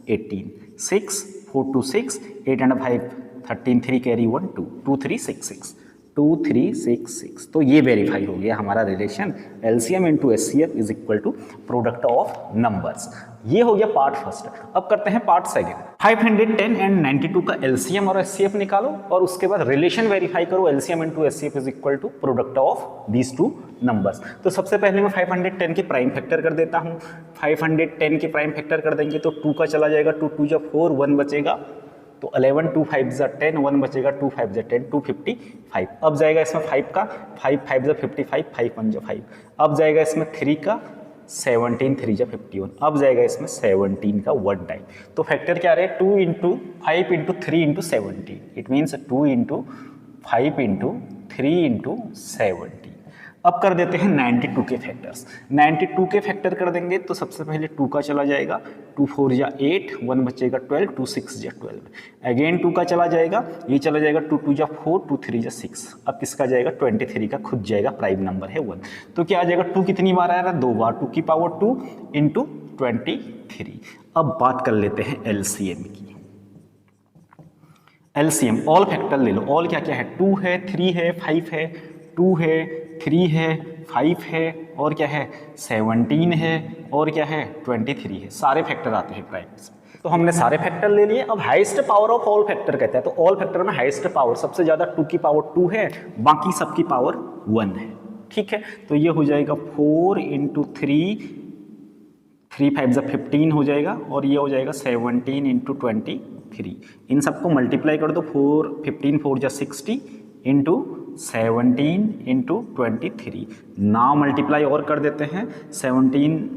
18, 6 4 2 6, 8 एंड 5 13, 3 कैरी 1 2, 2 3 6 6, 2 3 6 6। तो ये वेरीफाई हो गया हमारा relation, LCM into HCF is equal to product of numbers. ये हो गया पार्ट फर्स्ट। अब करते हैं पार्ट सेकेंड। 510 एंड 92 का एलसीएम और एचसीएफ निकालो और उसके बाद रिलेशन वेरीफाई करो, LCM into HCF is equal to product of these two numbers. तो सबसे पहले मैं 510 के प्राइम फैक्टर कर देता हूँ। 510 के प्राइम फैक्टर कर देंगे तो 2 का चला जाएगा, 2 2 जा 4, 1 बचेगा तो 11, 2 5 जा 10, 1 बचेगा, 2 5 जा 10, 255। अब जाएगा इसमें 5 का, 5 5 जा 55, 5 1 जा 5। अब जाएगा इसमें 3 का, 17 3 जा 51। अब जाएगा इसमें 17 का 1 टाइम। तो फैक्टर क्या रहे, 2 into 5 into 3 into 17। It means 2 into 5 into 3 into 17। अब कर देते हैं 92 के फैक्टर्स। 92 के फैक्टर कर देंगे तो सबसे पहले 2 का चला जाएगा, 2 4 जा 8, 1 बचेगा 12, 2 6 जा 12। अगेन 2 का चला जाएगा, ये चला जाएगा 2 2 जा 4, 2 3 जा 6। अब किसका जाएगा, 23 का खुद जाएगा, प्राइम नंबर है 1। तो क्या आ जाएगा, 2 कितनी बार आ रहा है, 2 बार, 2 की पावर 2 इंटू 23। अब बात कर लेते हैं एलसीएम की। एलसीएम ऑल फैक्टर ले लो। ऑल क्या क्या है, 2 है, 3 है, 5 है, 2 है, 3 है, 5 है और क्या है 17 है और क्या है 23 है। सारे फैक्टर आते हैं प्राइम्स। तो हमने सारे फैक्टर ले लिए। अब highest power of all factor कहते हैं, तो ऑल फैक्टर में हाईएस्ट पावर सबसे ज्यादा 2 की पावर 2 है, बाकी सबकी पावर 1 है। ठीक है, तो ये हो जाएगा 4 इंटू 3, 3 5 जा 15 हो जाएगा और ये हो जाएगा 17 इंटू 23। इन सबको मल्टीप्लाई कर दो, 4 15 4 जा 60 इंटू 17 इंटू 23। नाउ मल्टीप्लाई और कर देते हैं, 17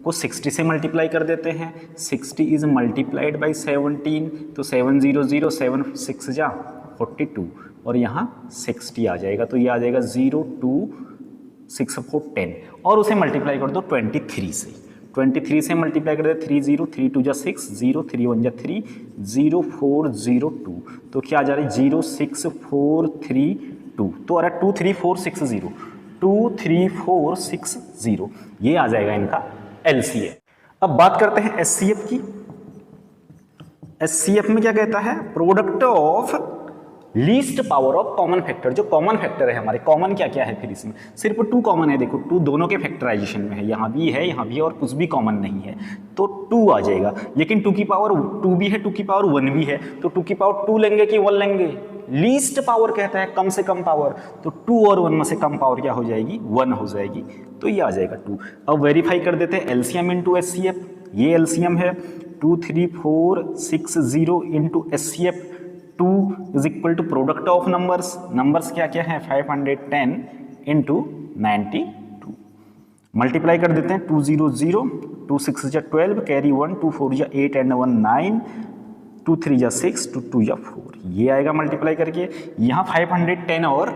को 60 से मल्टीप्लाई कर देते हैं। 60 इज मल्टीप्लाइड बाई 17, तो 7 0 0, 7 6 जा 42 और यहाँ 60 आ जाएगा, तो ये आ जाएगा 0 2 6 4 10 और उसे मल्टीप्लाई कर दो 23 से। 23 से मल्टीप्लाई कर दे, 3 0 3 2 जा 6, 0 3 1 जा 3, 0 4 0 2। तो क्या आ जा रहा है 0 6 4 3 2। तो आ रहा है 2 3 4 6 0, 2 3 4 6 0। ये आ जाएगा इनका एलसीएम। अब बात करते हैं एचसीएफ की। एचसीएफ में क्या कहता है, product of least power of common factor. जो कॉमन फैक्टर है हमारे, कॉमन क्या क्या है फिर इसमें, सिर्फ 2 कॉमन है। देखो 2 दोनों के फैक्टराइजेशन में है, यहाँ भी है यहाँ भी है और कुछ भी कॉमन नहीं है, तो 2 आ जाएगा। लेकिन 2 की पावर 2 भी है, 2 की पावर 1 भी है, तो 2 की पावर 2 लेंगे कि 1 लेंगे, लीस्ट पावर कहता है कम से कम पावर, तो 2 और 1 में से कम पावर क्या हो जाएगी, 1 हो जाएगी, तो ये आ जाएगा 2। अब वेरीफाई कर देते हैं एलसीएम इंटू एचसीएफ। ये एलसीएम है 2 3 4 6 0 into HCF. 2 is equal to product of numbers. Numbers क्या क्या है, 510 इंटू 92। मल्टीप्लाई कर देते हैं, 2 0 0, 2 6 जा 12, कैरी 1, 2 4 जा 8 एंड 1 9, 2 3 जा 6, 2 2 जा 4। ये आएगा मल्टीप्लाई करके। यहाँ 510 और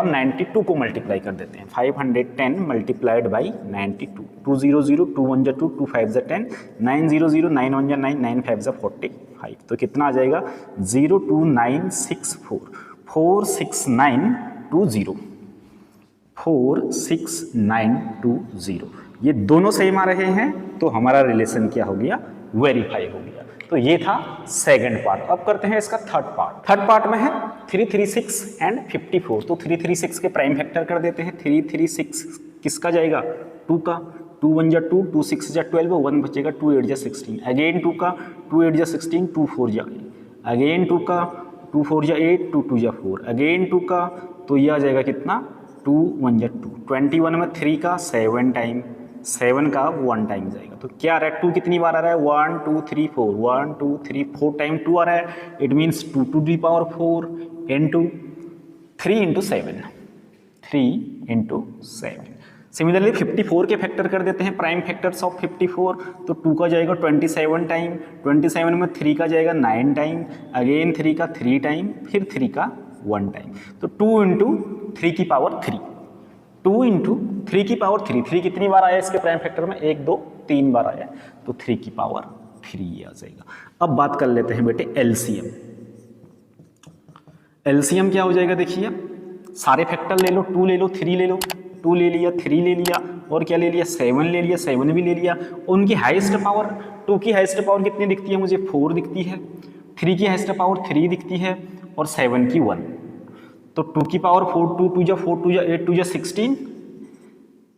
92 को मल्टीप्लाई कर देते हैं। 510 मल्टीप्लाइड बाई 92, 2 0 0, 2 1 जा 2, 2 5 जा 10, 9 0 0, 9 1 जा 9, 9 5 जा 45। तो कितना आ जाएगा 02964, 46920, 46920। ये दोनों सेम आ रहे हैं, तो हमारा रिलेशन क्या हो गया, वेरीफाई हो गया। तो ये था सेकंड पार्ट। अब करते हैं इसका थर्ड पार्ट। थर्ड पार्ट में है 336 एंड 54। तो 336 के प्राइम फैक्टर कर देते हैं। 336 किसका जाएगा, 2 का, 2 1 जा 2, 2 6 जा 12, 1 बचेगा, 2 8 जा 16। अगेन 2 का, 2 8 जा 16, 2 4 जा 8। अगेन 2 का, 2 4 जा 8, 2 2 जा 4। अगेन 2 का, तो ये आ जाएगा कितना, 2 1 जा 2। 21 में 3 का 7 टाइम, 7 का 1 टाइम जाएगा। तो क्या आ रहा है, 2 कितनी बार आ रहा है, 1 2 3 4, 1 2 3 4 टाइम 2 आ रहा है। It means 2 to the power 4 into 3 into 7, 3 into 7। Similarly 54 के फैक्टर कर देते हैं, प्राइम फैक्टर्स ऑफ 54। तो 2 का जाएगा 27 टाइम, 27 में 3 का जाएगा 9 टाइम, अगेन 3 का 3 टाइम, फिर 3 का 1 टाइम। तो 2 इंटू 3 की पावर 3, 2 इंटू 3 की पावर 3। 3 कितनी बार आया इसके प्राइम फैक्टर में, 1 2 3 बार आया, तो 3 की पावर 3 आ जाएगा। अब बात कर लेते हैं बेटे एलसीएम। एलसीएम क्या हो जाएगा, देखिए सारे फैक्टर ले लो, 2 ले लो, 3 ले लो, 2 ले लिया, 3 ले लिया और क्या ले लिया, 7 ले लिया, 7 भी ले लिया। उनकी हाईएस्ट पावर, 2 की हाईएस्ट पावर कितनी दिखती है मुझे, 4 दिखती है, 3 की हाईएस्ट पावर 3 दिखती है और 7 की 1। तो 2 की पावर 4, 2 2 जा 4, 2 जा 8, 2 जा 16,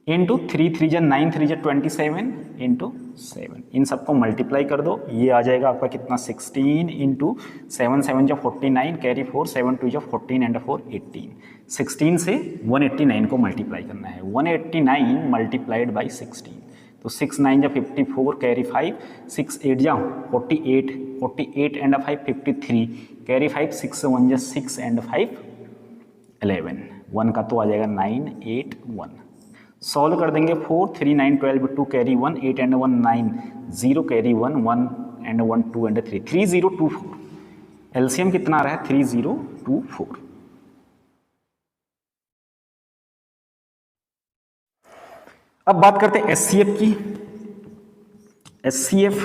इंटू 3 3 जा 9 3 जा 27 इंटू 7, इन सबको मल्टीप्लाई कर दो, ये आ जाएगा आपका कितना 16 इंटू 7 7 जा 49 कैरी 4 7 2 जा 14 एंड 4 18, 16 से 189 को मल्टीप्लाई करना है, 189 मल्टीप्लाइड बाई 16, तो 6 9 जा 54 कैरी 5 6 8 जा 48 48 एंड 5 53 कैरी 5 6 1 जा 6 एंड 5 11, 1 का तो आ जाएगा 9 8 1, सॉल्व कर देंगे 4 3 9 12 2 carry 1 8 and 1 9 0 carry 1 1 and 1 2 and 3 3024, LCM कितना आ रहा है 3024। अब बात करते हैं एचसीएफ की। एचसीएफ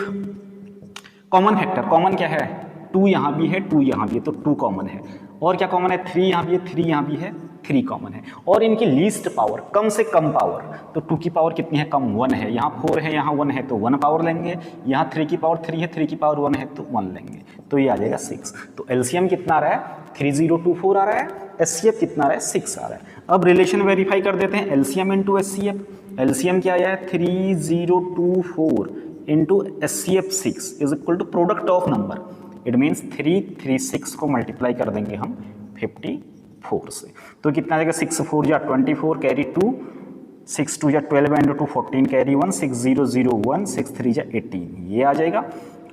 कॉमन फैक्टर, कॉमन क्या है 2 यहाँ भी है 2 यहाँ भी है तो 2 कॉमन है, और क्या कॉमन है 3 यहाँ भी है 3 यहाँ भी है 3 कॉमन है, और इनकी लीस्ट पावर कम से कम पावर, तो 2 की पावर कितनी है कम 1 है, यहाँ 4 है यहाँ 1 है तो 1 पावर लेंगे, यहाँ 3 की पावर 3 है 3 की पावर 1 है तो 1 लेंगे, तो ये आ जाएगा 6। तो एलसीएम कितना आ रहा है 3024 आ रहा है, एचसीएफ कितना आ रहा है 6 आ रहा है। अब रिलेशन वेरीफाई कर देते हैं, एलसीएम इंटू एचसीएफ, एलसीएम क्या आया है 3024 into HCF 6 is equal to product of number, it means 336 को मल्टीप्लाई कर देंगे हम 54 से, तो कितना आ जाएगा 6 4 जा 24 कैरी 2 6 2 जा 12 एंड 2 14 कैरी 1 6 0 0 1 6 3 जा 18, ये आ जाएगा,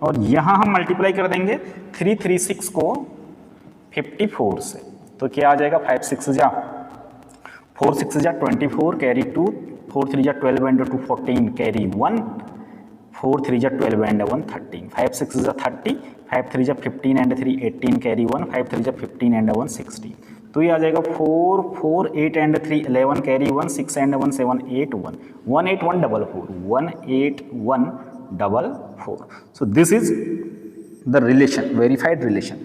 और यहाँ हम मल्टीप्लाई कर देंगे 336 को 54 से, तो क्या आ जाएगा 5 6 जा 4 6 जा 24 कैरी 2 4 3 जा 12 एंड 2 14 कैरी 1 4 3 जा 12 एंड 1 13 5 6 जा 30 5 3 जा 15 एंड 3 18 कैरी 1 5 3 जा 15 एंड 1 16, तो ये आ जाएगा 4 4 8 and 3 11 carry 1 6 and 1 7 8 1 1 8 1 4 4 1 8 1 4 4, so this is the relation, verified relation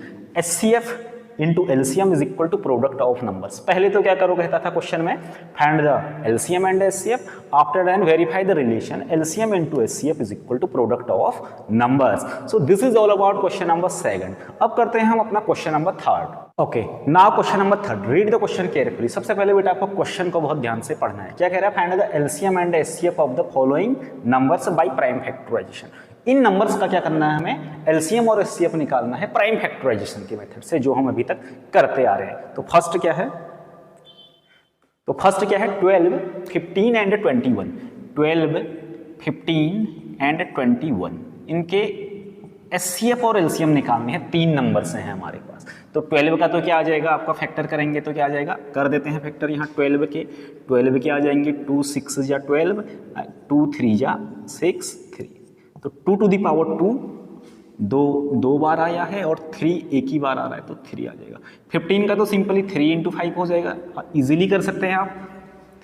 HCF into LCM is equal to product of numbers. पहले तो क्या करो कहता था क्वेश्चन में find the LCM and HCF, after that verify the relation LCM into HCF is equal to product of numbers. So this is all about question number 2। अब करते हैं हम अपना question number 3। Okay, now question number 3, read the question carefully. सबसे पहले बेटा आपको question को बहुत ध्यान से पढ़ना है। क्या कह रहा है, find the LCM and HCF of the following numbers by prime factorisation. इन नंबर्स का क्या करना है, हमें एलसीएम और एचसीएफ निकालना है प्राइम फैक्टराइजेशन के मेथड से, जो हम अभी तक करते आ रहे हैं। तो फर्स्ट क्या है, 12 15 एंड 21, 12 15 एंड 21 इनके एचसीएफ और एलसीएम निकालने हैं। 3 नंबर्स हैं हमारे पास। तो 12 का तो क्या आ जाएगा, आपका फैक्टर करेंगे तो क्या आ जाएगा, कर देते हैं फैक्टर यहाँ 12 के आ जाएंगे 2 6 जा 12 2 3 जा 6 3, तो 2 टू दी पावर 2 दो बार आया है और 3 एक ही बार आ रहा है तो 3 आ जाएगा। 15 का तो सिंपली 3 इंटू 5 हो जाएगा, इजीली कर सकते हैं आप,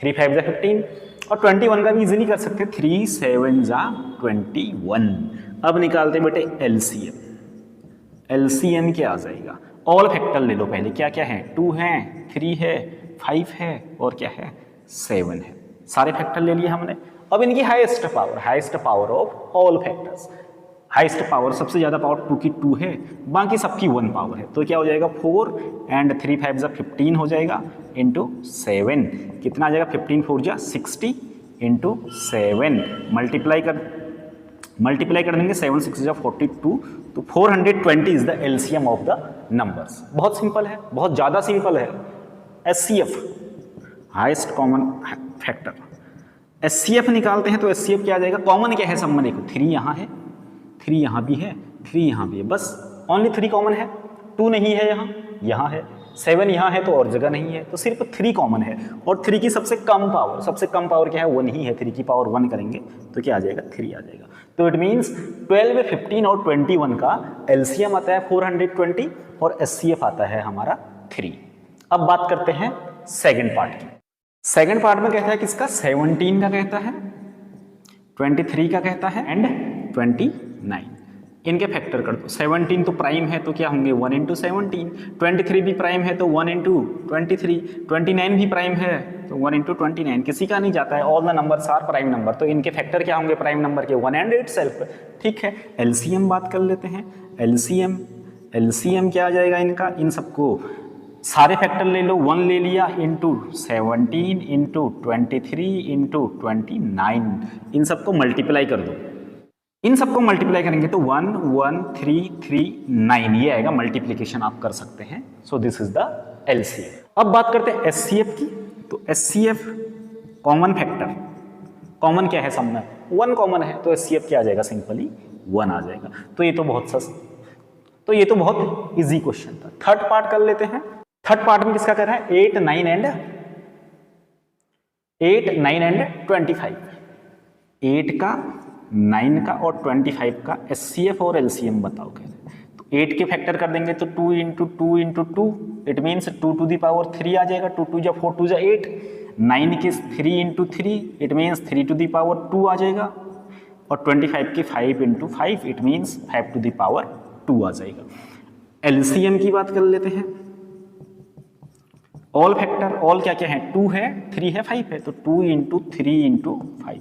3 5 जा 15, और 21 का भी इजीली कर सकते हैं, 3 7 जा 21। अब निकालते हैं बेटे एलसीएम। एलसीएम क्या आ जाएगा, ऑल फैक्टर ले लो पहले, क्या क्या है, 2 है 3 है 5 है और क्या है 7 है, सारे फैक्टर ले लिए हमने। अब इनकी highest power of all factors, highest power सबसे ज़्यादा पावर 2 की 2 है, बाकी सबकी 1 पावर है, तो क्या हो जाएगा 4 एंड 3 5 जा 15 हो जाएगा इंटू 7, कितना आ जाएगा 15 4 जा 60 इंटू 7, मल्टीप्लाई कर देंगे 7 6 जा 42, तो 420 is the LCM of the numbers. बहुत सिंपल है, बहुत ज़्यादा सिंपल है। HCF highest common factor, HCF निकालते हैं तो एचसीएफ क्या आ जाएगा, कॉमन क्या है सब में देखो, 3 यहाँ है 3 यहाँ भी है 3 यहाँ भी है, बस ओनली 3 कॉमन है, 2 नहीं है यहाँ है, 7 यहाँ है तो और जगह नहीं है, तो सिर्फ 3 कॉमन है। और 3 की सबसे कम पावर क्या है, 1 ही है, 3 की पावर 1 करेंगे तो क्या आ जाएगा 3 आ जाएगा। तो इट मीन्स 12 15 और 21 का एलसीएम आता है 420 और एचसीएफ आता है हमारा 3। अब बात करते हैं सेकेंड पार्ट की। सेकेंड पार्ट में कहता है किसका, 17 का कहता है, 23 का कहता है एंड 29। इनके फैक्टर कर दो, 17 तो प्राइम है तो क्या होंगे 1 इंटू 17, 23 भी प्राइम है तो 1 इंटू 23, 29 भी प्राइम है तो 1 इंटू 29, किसी का नहीं जाता है, all the numbers are prime number, तो इनके फैक्टर क्या होंगे प्राइम नंबर के, 1 एंड इटसेल्फ। ठीक है, एलसीएम बात कर लेते हैं। एलसीएम क्या आ जाएगा इनका, इन सबको सारे फैक्टर ले लो, 1 ले लिया इंटू 17 इंटू 23 इंटू 29, इन सबको मल्टीप्लाई कर दो। इन सबको मल्टीप्लाई करेंगे तो 1 1 3 3 9 ये आएगा, मल्टीप्लीकेशन आप कर सकते हैं। सो दिस इज द एलसीएम। अब बात करते हैं एचसीएफ की। तो एचसीएफ कॉमन फैक्टर, कॉमन क्या है सब में, 1 कॉमन है, तो एचसीएफ क्या आ जाएगा, सिंपली 1 आ जाएगा। तो ये तो बहुत इजी क्वेश्चन था। थर्ड पार्ट कर लेते हैं। थर्ड पार्ट में किसका कर रहा है, 8 9 एंड 25, 8 का 9 का और 25 का एचसीएफ और एलसीएम बताओ कैसे। तो 8 के फैक्टर कर देंगे तो 2 into 2 into 2, it means 2 to the power 3 आ जाएगा, 2 2 जा 4 2 जा 8। 9 के 3 into 3, it means 3 to the power 2 आ जाएगा, और 25 के 5 into 5, it means 5 to the power 2 आ जाएगा। एलसीएम की बात कर लेते हैं। ऑल फैक्टर, ऑल क्या क्या है, 2 है 3 है 5 है, तो 2 इंटू 3 इंटू 5,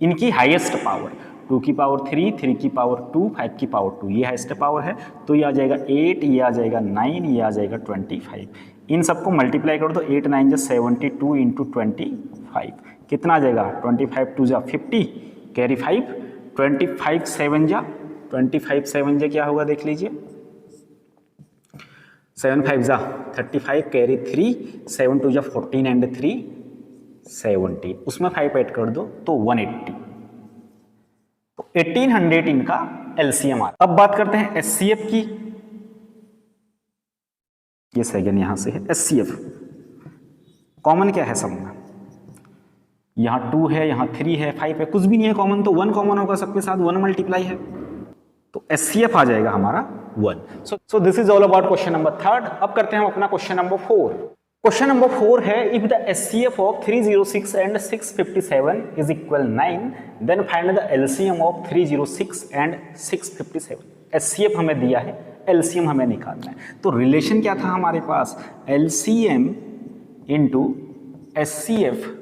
इनकी हाईएस्ट पावर 2 की पावर 3, 3 की पावर 2, 5 की पावर 2, ये हाईएस्ट पावर है। तो ये आ जाएगा 8, ये आ जाएगा 9, ये आ जाएगा 25। इन सबको मल्टीप्लाई करो तो 8 9 जा 72 इंटू 25, कितना आ जाएगा, 25 2 जा 50, कैरी 5, 25 7 जा क्या होगा देख लीजिए, 7 5 जा 35, कैरी 3, 7 2 जा 14 एंड 3 17, उसमें 5 ऐड कर दो तो 180, तो 1800 इनका एलसीएम आ। अब बात करते हैं एचसीएफ की। ये सेकंड यहां से है एचसीएफ, कॉमन क्या है सब में, यहां 2 है, यहां 3 है, 5 है, कुछ भी नहीं है कॉमन, तो 1 कॉमन होगा सबके साथ, 1 मल्टीप्लाई है, तो एचसीएफ आ जाएगा हमारा 1। सो this is all about question number 3। अब करते हैं हम अपना क्वेश्चन नंबर 4। क्वेश्चन नंबर 4 है, if the HCF of 306 and 657 is equal 9, then find the LCM of 306 and 657। HCF हमें दिया है, एलसीएम हमें निकालना है। तो रिलेशन क्या था हमारे पास, LCM into HCF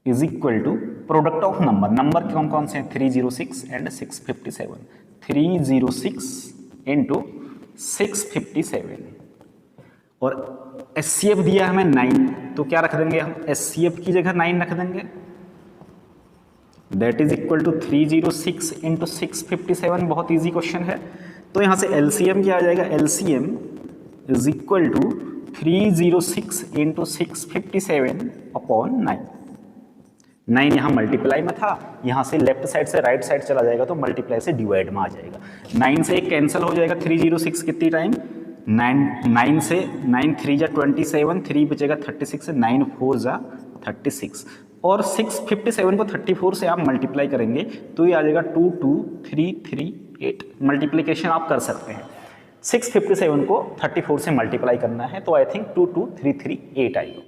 is equal to product of number. Number कौन कौन से हैं, 306 एंड 657, 306 इंटू 657, और एचसीएफ दिया हमें 9, तो क्या रख देंगे हम, एचसीएफ की जगह 9 रख देंगे, that is equal to 306 into 657। बहुत इजी क्वेश्चन है। तो यहां से एलसीएम क्या आ जाएगा, LCM is equal to 306 into 657 upon 9। 9 यहाँ मल्टीप्लाई में था, यहाँ से लेफ्ट साइड से राइट साइड चला जाएगा तो मल्टीप्लाई से डिवाइड में आ जाएगा। 9 से एक कैंसिल हो जाएगा, 306 कितनी टाइम, 9 से 9 3 जा 27, 3 बचेगा 36, 9 4 जा 36, और 657 को 34 से आप मल्टीप्लाई करेंगे तो ये आ जाएगा 2 2 3 3 8। मल्टीप्लिकेशन आप कर सकते हैं, 657 को 34 से मल्टीप्लाई करना है, तो आई थिंक 2 2 3 3 8 आएगा।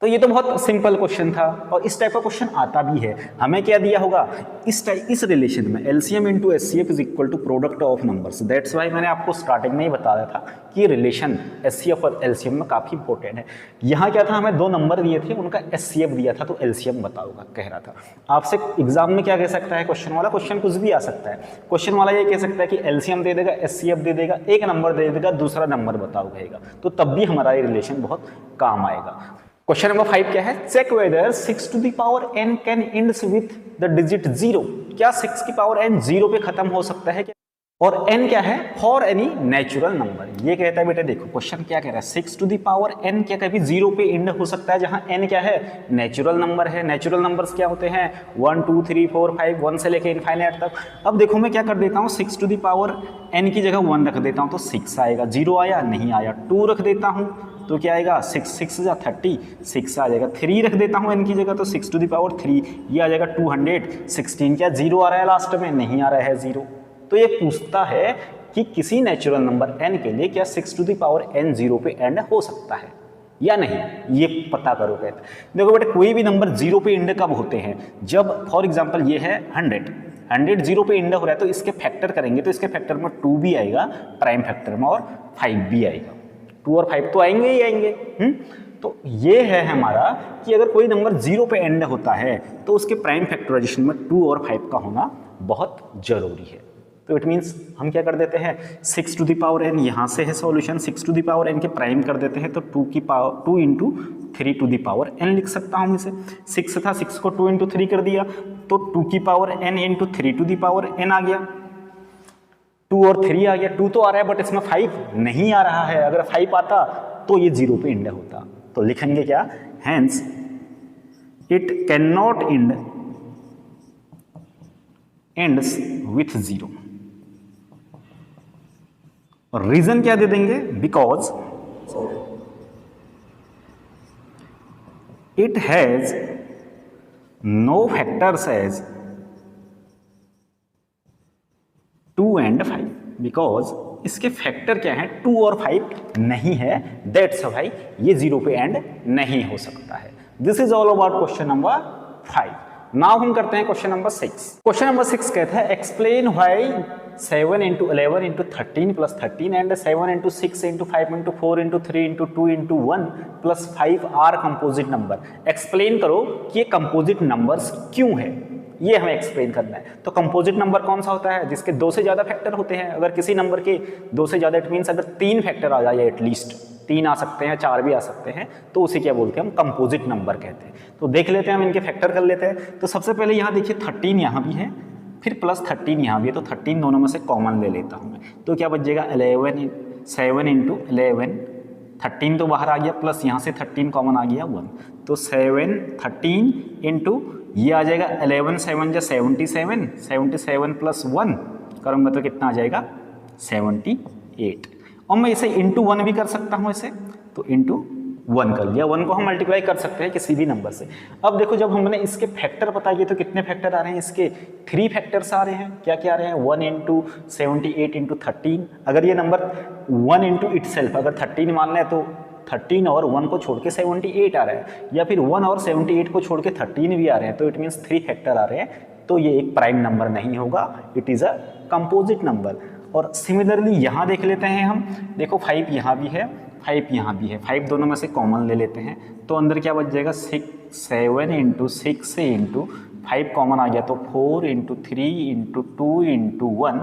तो ये तो बहुत सिंपल क्वेश्चन था, और इस टाइप का क्वेश्चन आता भी है। हमें क्या दिया होगा, इस रिलेशन में LCM into HCF is equal to product of numbers. That's why मैंने आपको स्टार्टिंग में ही बताया था कि ये रिलेशन एचसीएफ और एलसीएम में काफ़ी इंपॉर्टेंट है। यहाँ क्या था, हमें 2 नंबर दिए थे, उनका एचसीएफ दिया था, तो एलसीएम बताओगा कह रहा था। आपसे एग्जाम में क्या कह सकता है, क्वेश्चन वाला, क्वेश्चन कुछ भी आ सकता है। क्वेश्चन वाला ये कह सकता है कि एलसीएम दे देगा, एचसीएफ दे देगा, एक नंबर दे देगा, दूसरा नंबर बताओ कहेगा, तो तब भी हमारा ये रिलेशन बहुत काम आएगा। क्वेश्चन नंबर 5 क्या है, check whether 6 to the power n can ends with the digit 0। क्या 6 की पावर n 0 पे खत्म हो सकता है क्या, और n क्या है, फॉर एनी नेचुरल नंबर। ये कहता है बेटा, देखो क्वेश्चन क्या कह रहा है, 6 टू द पावर n क्या कभी 0 पे एंड हो सकता है, जहां n क्या है, नेचुरल नंबर है। नेचुरल नंबर्स क्या होते हैं, 1 2 3 4 5, 1 से लेके इनफाइनाइट तक। अब देखो मैं क्या कर देता हूँ, 6 टू द पावर n की जगह 1 रख देता हूँ तो 6 आएगा, 0 आया नहीं आया, 2 रख देता हूँ तो क्या आएगा, 6 6 जा 30, 6 आ जाएगा, 3 रख देता हूँ n की जगह तो 6 टू द पावर 3, ये आ जाएगा 216। क्या 0 आ रहा है लास्ट में, नहीं आ रहा है 0। तो ये पूछता है कि किसी नेचुरल नंबर n के लिए क्या 6 टू द पावर n 0 पे एंड हो सकता है या नहीं, ये पता करो कहते। देखो बेटा, कोई भी नंबर 0 पे एंड कब होते हैं, जब फॉर एग्जांपल ये है 100 0 पे एंड हो रहा है, तो इसके फैक्टर करेंगे तो इसके फैक्टर में 2 भी आएगा प्राइम फैक्टर में, और 5 भी आएगा, 2 और 5 तो आएंगे ही आएंगे। तो ये है हमारा कि अगर कोई नंबर 0 पे एंड होता है तो उसके प्राइम फैक्टराइजेशन में 2 और 5 का होना बहुत जरूरी है। तो इट मीन्स हम क्या कर देते हैं 6 टू द पावर n, यहाँ से है solution 6 to the power n के प्राइम कर देते हैं तो 2 into 3 to the power n लिख सकता हूँ इसे। 6 था, 6 को 2 इंटू 3 कर दिया तो 2 की power n into 3 to the power n आ गया। 2 और 3 आ गया, 2 तो आ रहा है बट इसमें 5 नहीं आ रहा है। अगर 5 आता तो ये 0 पे एंड होता। तो लिखेंगे क्या, hence it can not ends with 0। और रीजन क्या दे देंगे, because it has no factors as 2 and 5, because इसके फैक्टर क्या है 2 और 5 नहीं है, दैट्स व्हाई ये 0 पे एंड नहीं हो सकता है। This is all about question number 5। Now हम करते हैं क्वेश्चन नंबर 6। क्वेश्चन नंबर 6 कहता है explain why 7 into 11 into 13 plus 13 and 7 into 6 into 5 into 4 into 3 into 2 into 1 plus 5 are composite number. Explain करो कि ये कंपोजिट नंबर्स क्यों है, ये हमें एक्सप्लेन करना है। तो कंपोजिट नंबर कौन सा होता है, जिसके 2 से ज़्यादा फैक्टर होते हैं। अगर किसी नंबर के 2 से ज़्यादा, इट मीन्स अगर 3 फैक्टर आ जाए, एटलीस्ट 3 आ सकते हैं, 4 भी आ सकते हैं, तो उसे क्या बोलते हैं हम, कंपोजिट नंबर कहते हैं। तो देख लेते हैं हम इनके फैक्टर कर लेते हैं। तो सबसे पहले यहाँ देखिए 13 यहाँ भी है, फिर प्लस 13 यहाँ भी है, तो 13 दोनों में से कॉमन ले लेता हूँ मैं। तो क्या बच जाएगा 7 इंटू 11, 13 तो बाहर आ गया, प्लस यहाँ से 13 कॉमन आ गया 1, तो 7 13 इंटू ये आ जाएगा 11 7 जा 77, 77 प्लस 1 करूँगा तो कितना आ जाएगा 78। और मैं इसे इंटू 1 भी कर सकता हूँ इसे, तो इंटू 1 कर लिया। 1 को हम मल्टीप्लाई कर सकते हैं किसी भी नंबर से। अब देखो जब हमने इसके फैक्टर पता किए तो कितने फैक्टर आ रहे हैं, इसके 3 फैक्टर्स आ रहे हैं। क्या क्या आ रहे हैं, 1 इंटू 78 इंटू 13। अगर ये नंबर 1 इंटू इटसेल्फ अगर 13 मान लें तो 13 और 1 को छोड़ के 78 आ रहा है, या फिर 1 और 78 को छोड़ के 13 भी आ रहे हैं, तो इट मीन्स 3 फैक्टर आ रहे हैं। तो ये एक प्राइम नंबर नहीं होगा, it is a composite number. और सिमिलरली यहाँ देख लेते हैं हम, देखो 5 यहाँ भी है, 5 यहाँ भी है, 5 दोनों में से कॉमन ले लेते हैं तो अंदर क्या बच जाएगा 7 इंटू 6 इंटू 5 कॉमन आ गया तो 4 इंटू 3 इंटू 2 इंटू 1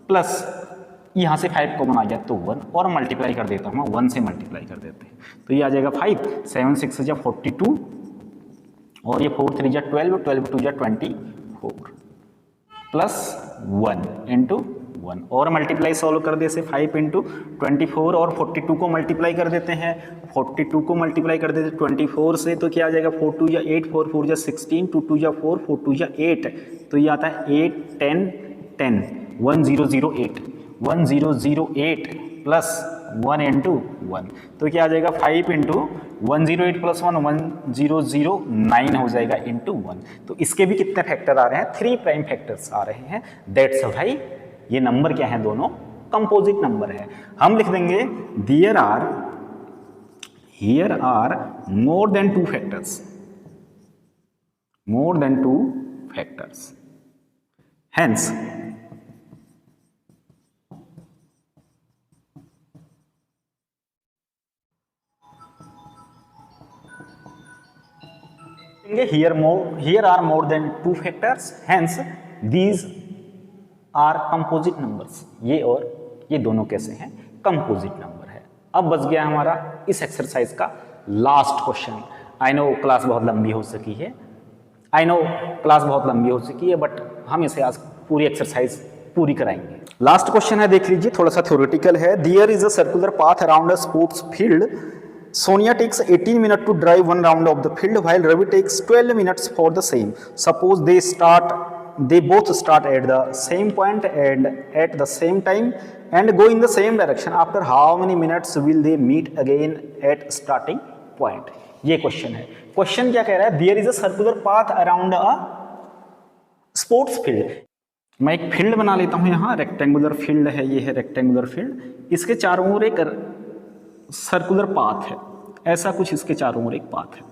प्लस यहाँ से 5 कॉमन आ गया तो 1 और मल्टीप्लाई कर देता हूँ, 1 से मल्टीप्लाई कर देते हैं तो ये आ जाएगा 5, 7 6 जा 42 और ये 4 3 जा 12, 12 2 जा 24 प्लस 1 इंटू 1 और मल्टीप्लाई सॉल्व कर दे से 5 इंटू 24 और 42 को मल्टीप्लाई कर देते हैं, 42 को मल्टीप्लाई कर देते 24 से तो क्या आ जाएगा 4 2 जा 8, 4 4 जा 16, 2 2 जा 4, 4 2 जा 8, तो ये आता है 8 10 10 1008 1008 प्लस 1 इंटू 1 तो क्या आ जाएगा 5 इंटू 108 प्लस 1 1009 हो जाएगा इंटू 1। तो इसके भी कितने फैक्टर आ रहे हैं, 3 प्राइम फैक्टर्स आ रहे हैं। दैट्स व्हाई ये नंबर क्या है, दोनों कंपोजिट नंबर है। हम लिख देंगे here are more than 2 factors, more than 2 factors, hence here are more than 2 factors, hence these are composite numbers। ये और ये दोनों कैसे हैं, कंपोजिट नंबर है। अब बच गया हमारा इस एक्सरसाइज का last question. I know class बहुत लंबी हो चुकी है, बट हम इसे आज पूरी एक्सरसाइज पूरी कराएंगे। लास्ट क्वेश्चन है, देख लीजिए, थोड़ा सा थ्योरेटिकल है। There is a circular path around a sports field. Sonia takes 18 minutes to drive one round of the field while Ravi takes 12 minutes for the same. Suppose they both start at the same point and at the same time and go in the same direction. After how many minutes will they meet again at starting point? ये question है। Question क्या कह रहा है, there is a circular path around a sports field. मैं एक field बना लेता हूँ यहाँ, रेक्टेंगुलर फील्ड है, ये है रेक्टेंगुलर फील्ड। इसके चारों ओर एक सर्कुलर पाथ है, ऐसा कुछ इसके चारों ओर एक पाथ है।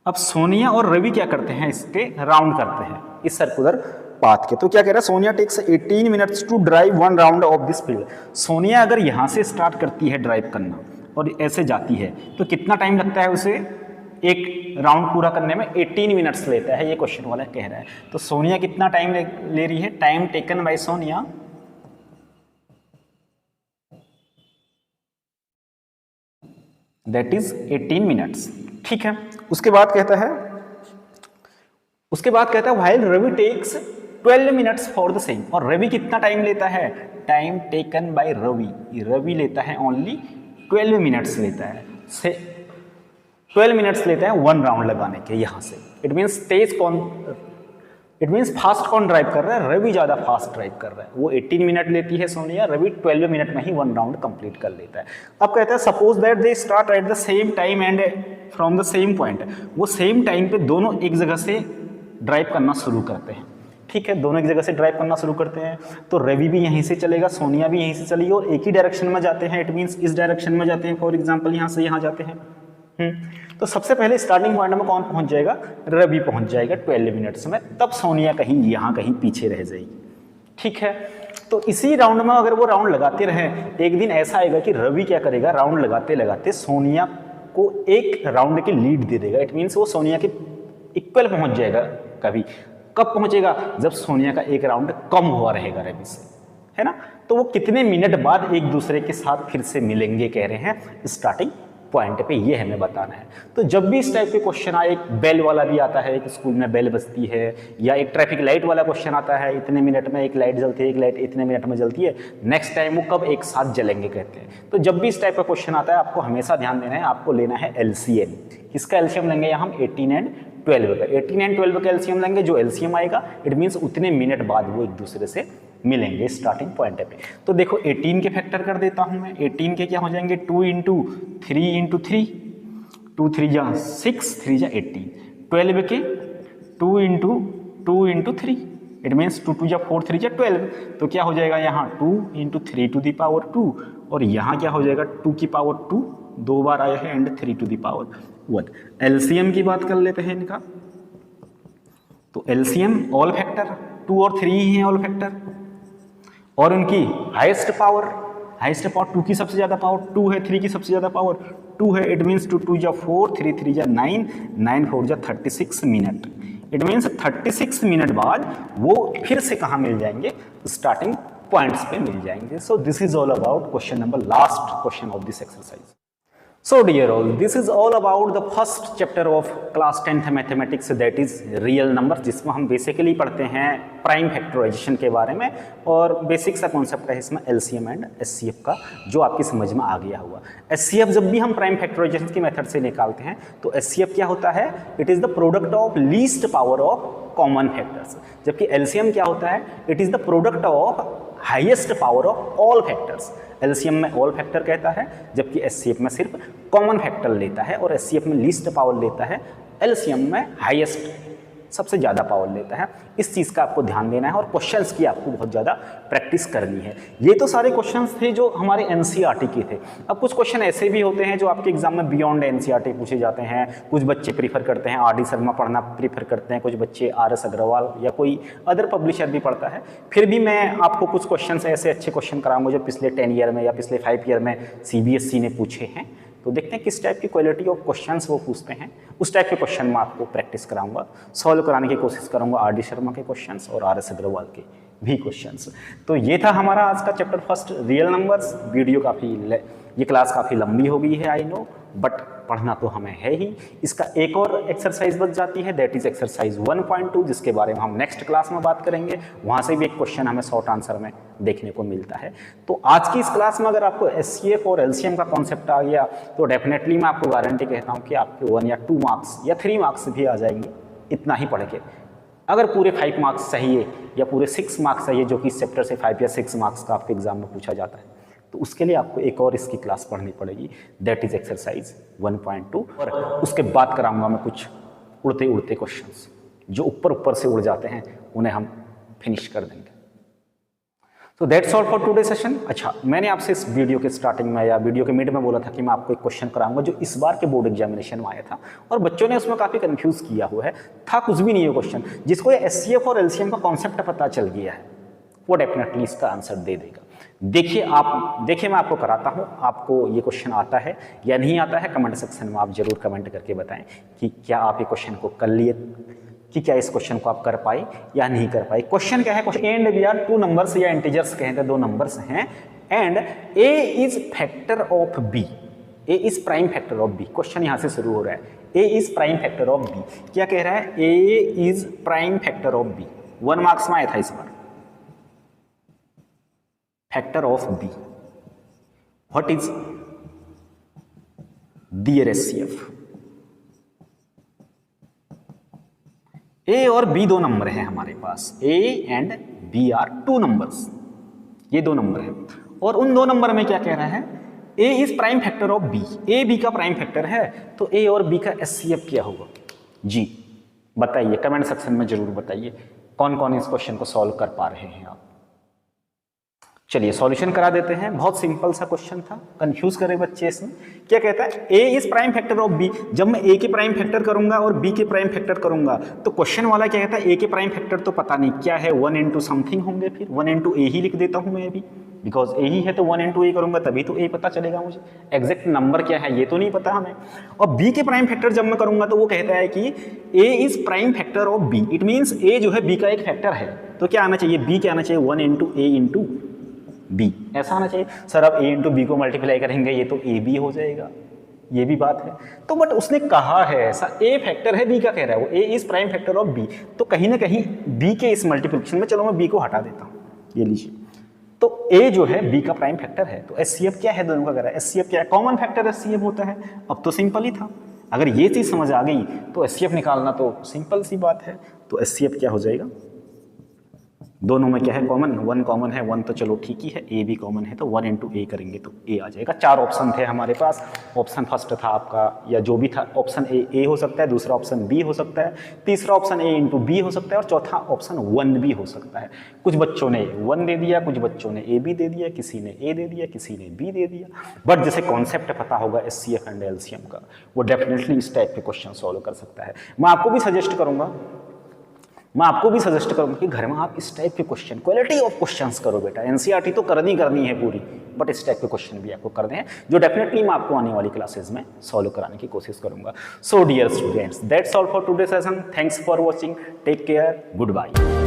अब सोनिया और रवि क्या करते हैं, इसके राउंड करते हैं इस सर्कुलर पाथ के। तो क्या कह रहा है, Sonia takes 18 minutes to drive one round of this field. Sonia अगर यहाँ से स्टार्ट करती है ड्राइव करना और ऐसे जाती है तो कितना टाइम लगता है उसे, एक राउंड पूरा करने में 18 मिनट्स लेता है, ये क्वेश्चन वाला कह रहा है। तो सोनिया कितना टाइम ले रही है? Time taken by Sonia that is 18 minutes. ठीक है, उसके बाद कहता है while Ravi takes 12 minutes for the same. और रवि कितना टाइम लेता है? टाइम टेकन बाय रवि लेता है ओनली 12 मिनट्स लेता है, 12 मिनट्स लेता है 1 राउंड लगाने के यहाँ से। इट मीन्स फास्ट कौन ड्राइव कर रहा है? रवि ज़्यादा फास्ट ड्राइव कर रहा है। वो 18 मिनट लेती है सोनिया, रवि 12 मिनट में ही 1 राउंड कंप्लीट कर लेता है। अब कहता है suppose that they start at the same time and from the same point. वो सेम टाइम पे दोनों एक जगह से ड्राइव करना शुरू करते हैं। ठीक है, दोनों एक जगह से ड्राइव करना शुरू करते हैं, तो रवि भी यहीं से चलेगा, सोनिया भी यहीं से चलेगी और एक ही डायरेक्शन में जाते हैं। इट मीन्स इस डायरेक्शन में जाते हैं, फॉर एग्जाम्पल यहाँ से यहाँ जाते हैं। तो सबसे पहले स्टार्टिंग पॉइंट में कौन पहुंच जाएगा? रवि पहुंच जाएगा 12 मिनट्स में, तब सोनिया कहीं यहाँ कहीं पीछे रह जाएगी। ठीक है, तो इसी राउंड में अगर वो राउंड लगाते रहे, एक दिन ऐसा आएगा कि रवि क्या करेगा, राउंड लगाते लगाते सोनिया को एक राउंड की लीड दे देगा। इट मीन्स वो सोनिया के इक्वल पहुंच जाएगा। कभी कब पहुंचेगा? जब सोनिया का एक राउंड कम हुआ रहेगा रवि से, है ना। तो वो कितने मिनट बाद एक दूसरे के साथ फिर से मिलेंगे कह रहे हैं स्टार्टिंग पॉइंट पे, ये हमें बताना है। तो जब भी इस टाइप के क्वेश्चन आए, एक बेल वाला भी आता है, एक स्कूल में बेल बजती है, या एक ट्रैफिक लाइट वाला क्वेश्चन आता है, इतने मिनट में एक लाइट जलती है, एक लाइट इतने मिनट में जलती है, नेक्स्ट टाइम वो कब एक साथ जलेंगे कहते हैं। तो जब भी इस टाइप का क्वेश्चन आता है, आपको हमेशा ध्यान देना है, आपको लेना है एलसीएम। इसका एलसीएम लेंगे यहाँ हम 18 एंड 12 का। 18 एंड 12 का एलसीएम लेंगे, जो एलसीएम आएगा इट मीन्स उतने मिनट बाद वो एक दूसरे से मिलेंगे स्टार्टिंग पॉइंट पे। तो देखो 18 के फैक्टर कर देता हूं मैं। 18 के क्या हो जाएंगे? 2 इंटू 3 इंटू 3, 2 3 जा 6, 3 जा 18। 12 के 2 इंटू 3, इट मीन्स 2 2 जा 4, 3 जा 12। तो क्या हो जाएगा यहाँ 2 इंटू 3 टू द पावर 2, और यहाँ क्या हो जाएगा 2 की पावर 2, 2 बार आया है, and 3 to the power 1। LCM की बात कर लेते हैं इनका। तो एलसीएम ऑल फैक्टर 2 और 3 ही हैं ऑल फैक्टर, और उनकी हाईएस्ट पावर 2 की सबसे ज़्यादा पावर 2 है, 3 की सबसे ज़्यादा पावर 2 है। इट मीन्स 2 2 जा 4, 3 3 जा 9, 9 4 जा 36 मिनट। इट मीन्स 36 मिनट बाद वो फिर से कहाँ मिल जाएंगे? स्टार्टिंग पॉइंट्स पे मिल जाएंगे। सो this is all about question number, last question of this exercise. So dear all, this is all about the first chapter of class 10th mathematics, that is real number, जिसमें हम basically पढ़ते हैं prime factorisation के बारे में, और basic सा concept है इसमें एलसीएम एंड एचसीएफ का, जो आपकी समझ में आ गया हुआ। एचसीएफ जब भी हम प्राइम फैक्टराइजेशन की मेथड से निकालते हैं, तो एचसीएफ क्या होता है? It is the product of least power of common factors. जबकि एलसीएम क्या होता है? It is the product of highest power of all factors. LCM में ऑल फैक्टर कहता है, जबकि एचसीएफ में सिर्फ कॉमन फैक्टर लेता है, और एचसीएफ में लीस्ट पावर लेता है, एलसीएम में हाईएस्ट सबसे ज़्यादा पावर लेता है। इस चीज़ का आपको ध्यान देना है, और क्वेश्चंस की आपको बहुत ज़्यादा प्रैक्टिस करनी है। ये तो सारे क्वेश्चंस थे जो हमारे एनसीईआरटी के थे। अब कुछ क्वेश्चन ऐसे भी होते हैं जो आपके एग्जाम में बियॉन्ड एनसीईआरटी पूछे जाते हैं। कुछ बच्चे प्रीफर करते हैं आर डी शर्मा पढ़ना प्रीफर करते हैं, कुछ बच्चे आर एस अग्रवाल या कोई अदर पब्लिशर भी पढ़ता है। फिर भी मैं आपको कुछ क्वेश्चन ऐसे अच्छे क्वेश्चन कराऊंगा जो पिछले 10 ईयर में या पिछले 5 ईयर में सीबीएसई ने पूछे हैं। तो देखते हैं किस टाइप की क्वालिटी ऑफ क्वेश्चंस वो पूछते हैं, उस टाइप के क्वेश्चन मैं आपको प्रैक्टिस कराऊंगा, सॉल्व कराने की कोशिश करूंगा आर डी शर्मा के क्वेश्चंस और आर एस अग्रवाल के भी क्वेश्चंस। तो ये था हमारा आज का chapter first, real numbers. Video ये क्लास काफ़ी लंबी हो गई है, आई नो, बट पढ़ना तो हमें है ही। इसका एक और एक्सरसाइज बच जाती है, दैट इज एक्सरसाइज 1.2, जिसके बारे में हम नेक्स्ट क्लास में बात करेंगे। वहाँ से भी एक क्वेश्चन हमें शॉर्ट आंसर में देखने को मिलता है। तो आज की इस क्लास में अगर आपको एचसीएफ और एलसीएम का कॉन्सेप्ट आ गया, तो डेफिनेटली मैं आपको गारंटी कहता हूँ कि आपके 1 या 2 मार्क्स या 3 मार्क्स भी आ जाएंगे, इतना ही पढ़ के। अगर पूरे 5 मार्क्स चाहिए या पूरे 6 मार्क्स चाहिए, जो कि इस चैप्टर से 5 या 6 मार्क्स का आपके एग्जाम में पूछा जाता है, तो उसके लिए आपको एक और इसकी क्लास पढ़नी पड़ेगी, दैट इज एक्सरसाइज 1.2। और उसके बाद कराऊंगा मैं कुछ उड़ते उड़ते क्वेश्चंस जो ऊपर से उड़ जाते हैं, उन्हें हम फिनिश कर देंगे। तो that's all for today session. अच्छा, मैंने आपसे इस वीडियो के स्टार्टिंग में या वीडियो के मिड में बोला था कि मैं आपको एक क्वेश्चन कराऊंगा जो इस बार के बोर्ड एग्जामिनेशन में आया था, और बच्चों ने उसमें काफ़ी कंफ्यूज किया हुआ है। था कुछ भी नहीं है क्वेश्चन, जिसको एचसीएफ और एलसीएम का कॉन्सेप्ट पता चल गया है वो डेफिनेटली इसका आंसर दे देगा। देखिए मैं आपको कराता हूँ, आपको ये क्वेश्चन आता है या नहीं आता है, कमेंट सेक्शन में आप जरूर कमेंट करके बताएं कि क्या आप ये क्वेश्चन को कर लिए, कि क्या इस क्वेश्चन को आप कर पाए या नहीं कर पाए। क्वेश्चन क्या है, question and we are two numbers या इंटीजर्स कहते हैं, दो नंबर्स हैं, and A is factor of B, A is prime factor of B. Question यहां से शुरू हो रहा है, A is prime factor of B. क्या कह रहा है, A is prime factor of B. 1 marks में आया था इस बार। Factor of B, what is dear HCF. A और बी दो नंबर हैं हमारे पास, A and B are two numbers, ये दो नंबर हैं, और उन दो नंबर में क्या कह रहा है, A is prime factor of B, A B का प्राइम फैक्टर है, तो ए और बी का एचसीएफ क्या होगा जी, बताइए कमेंट सेक्शन में जरूर बताइए कौन कौन इस क्वेश्चन को सॉल्व कर पा रहे हैं आप। चलिए सॉल्यूशन करा देते हैं, बहुत सिंपल सा क्वेश्चन था, कंफ्यूज करे बच्चे इसमें। क्या कहता है, A is prime factor of B. जब मैं ए के प्राइम फैक्टर करूंगा और बी के प्राइम फैक्टर करूंगा तो क्वेश्चन वाला क्या कहता है, ए के प्राइम फैक्टर तो पता नहीं क्या है, 1 इंटू समथिंग होंगे, फिर 1 इंटू ए ही लिख देता हूं मैं अभी, बिकॉज ए ही है तो 1 इंटू ए करूंगा तभी तो ए पता चलेगा मुझे, एग्जैक्ट नंबर क्या है ये तो नहीं पता हमें। और बी के प्राइम फैक्टर जब मैं करूंगा तो वो कहता है कि A is prime factor of B, it means A जो है बी का एक फैक्टर है, तो क्या आना चाहिए, बी क्या आना चाहिए, 1 इंटू ए इंटू बी, ऐसा आना चाहिए। सर अब ए इंटू बी को मल्टीप्लाई करेंगे ये तो ए बी हो जाएगा, ये भी बात है। तो बट उसने कहा है ऐसा, ए फैक्टर है बी का कह रहा है वो, A is prime factor of B, तो कहीं ना कहीं बी के इस मल्टीप्लिकेशन में, चलो मैं बी को हटा देता हूँ, ये लीजिए, तो ए जो है बी का प्राइम फैक्टर है, तो एचसीएफ क्या है दोनों का, कह रहा है एचसीएफ क्या है, कॉमन फैक्टर एचसीएफ होता है। अब तो सिंपल ही था, अगर ये चीज समझ आ गई तो एचसीएफ निकालना तो सिंपल सी बात है। तो एचसीएफ क्या हो जाएगा, दोनों में क्या है कॉमन, 1 कॉमन है, 1 तो चलो ठीक ही है, ए भी कॉमन है तो 1 इंटू ए करेंगे तो ए आ जाएगा। 4 ऑप्शन थे हमारे पास, ऑप्शन फर्स्ट था आपका या जो भी था, ऑप्शन ए हो सकता है, दूसरा ऑप्शन बी हो सकता है, तीसरा ऑप्शन ए इंटू बी हो सकता है, और चौथा ऑप्शन 1 भी हो सकता है। कुछ बच्चों ने 1 दे दिया, कुछ बच्चों ने ए बी दे दिया, किसी ने ए दे दिया, किसी ने बी दे दिया, बट जैसे कॉन्सेप्ट पता होगा एचसीएफ एंड एलसीएम का, वो डेफिनेटली इस टाइप के क्वेश्चन सॉल्व कर सकता है। मैं आपको भी सजेस्ट करूंगा कि घर में आप इस टाइप के क्वेश्चन, क्वालिटी ऑफ क्वेश्चंस करो बेटा, एनसीईआरटी तो करनी है पूरी, बट इस टाइप के क्वेश्चन भी आपको करने हैं, जो डेफिनेटली मैं आपको आने वाली क्लासेस में सॉल्व कराने की कोशिश करूंगा। So dear students, that's all for today session, thanks for watching, take care, good bye.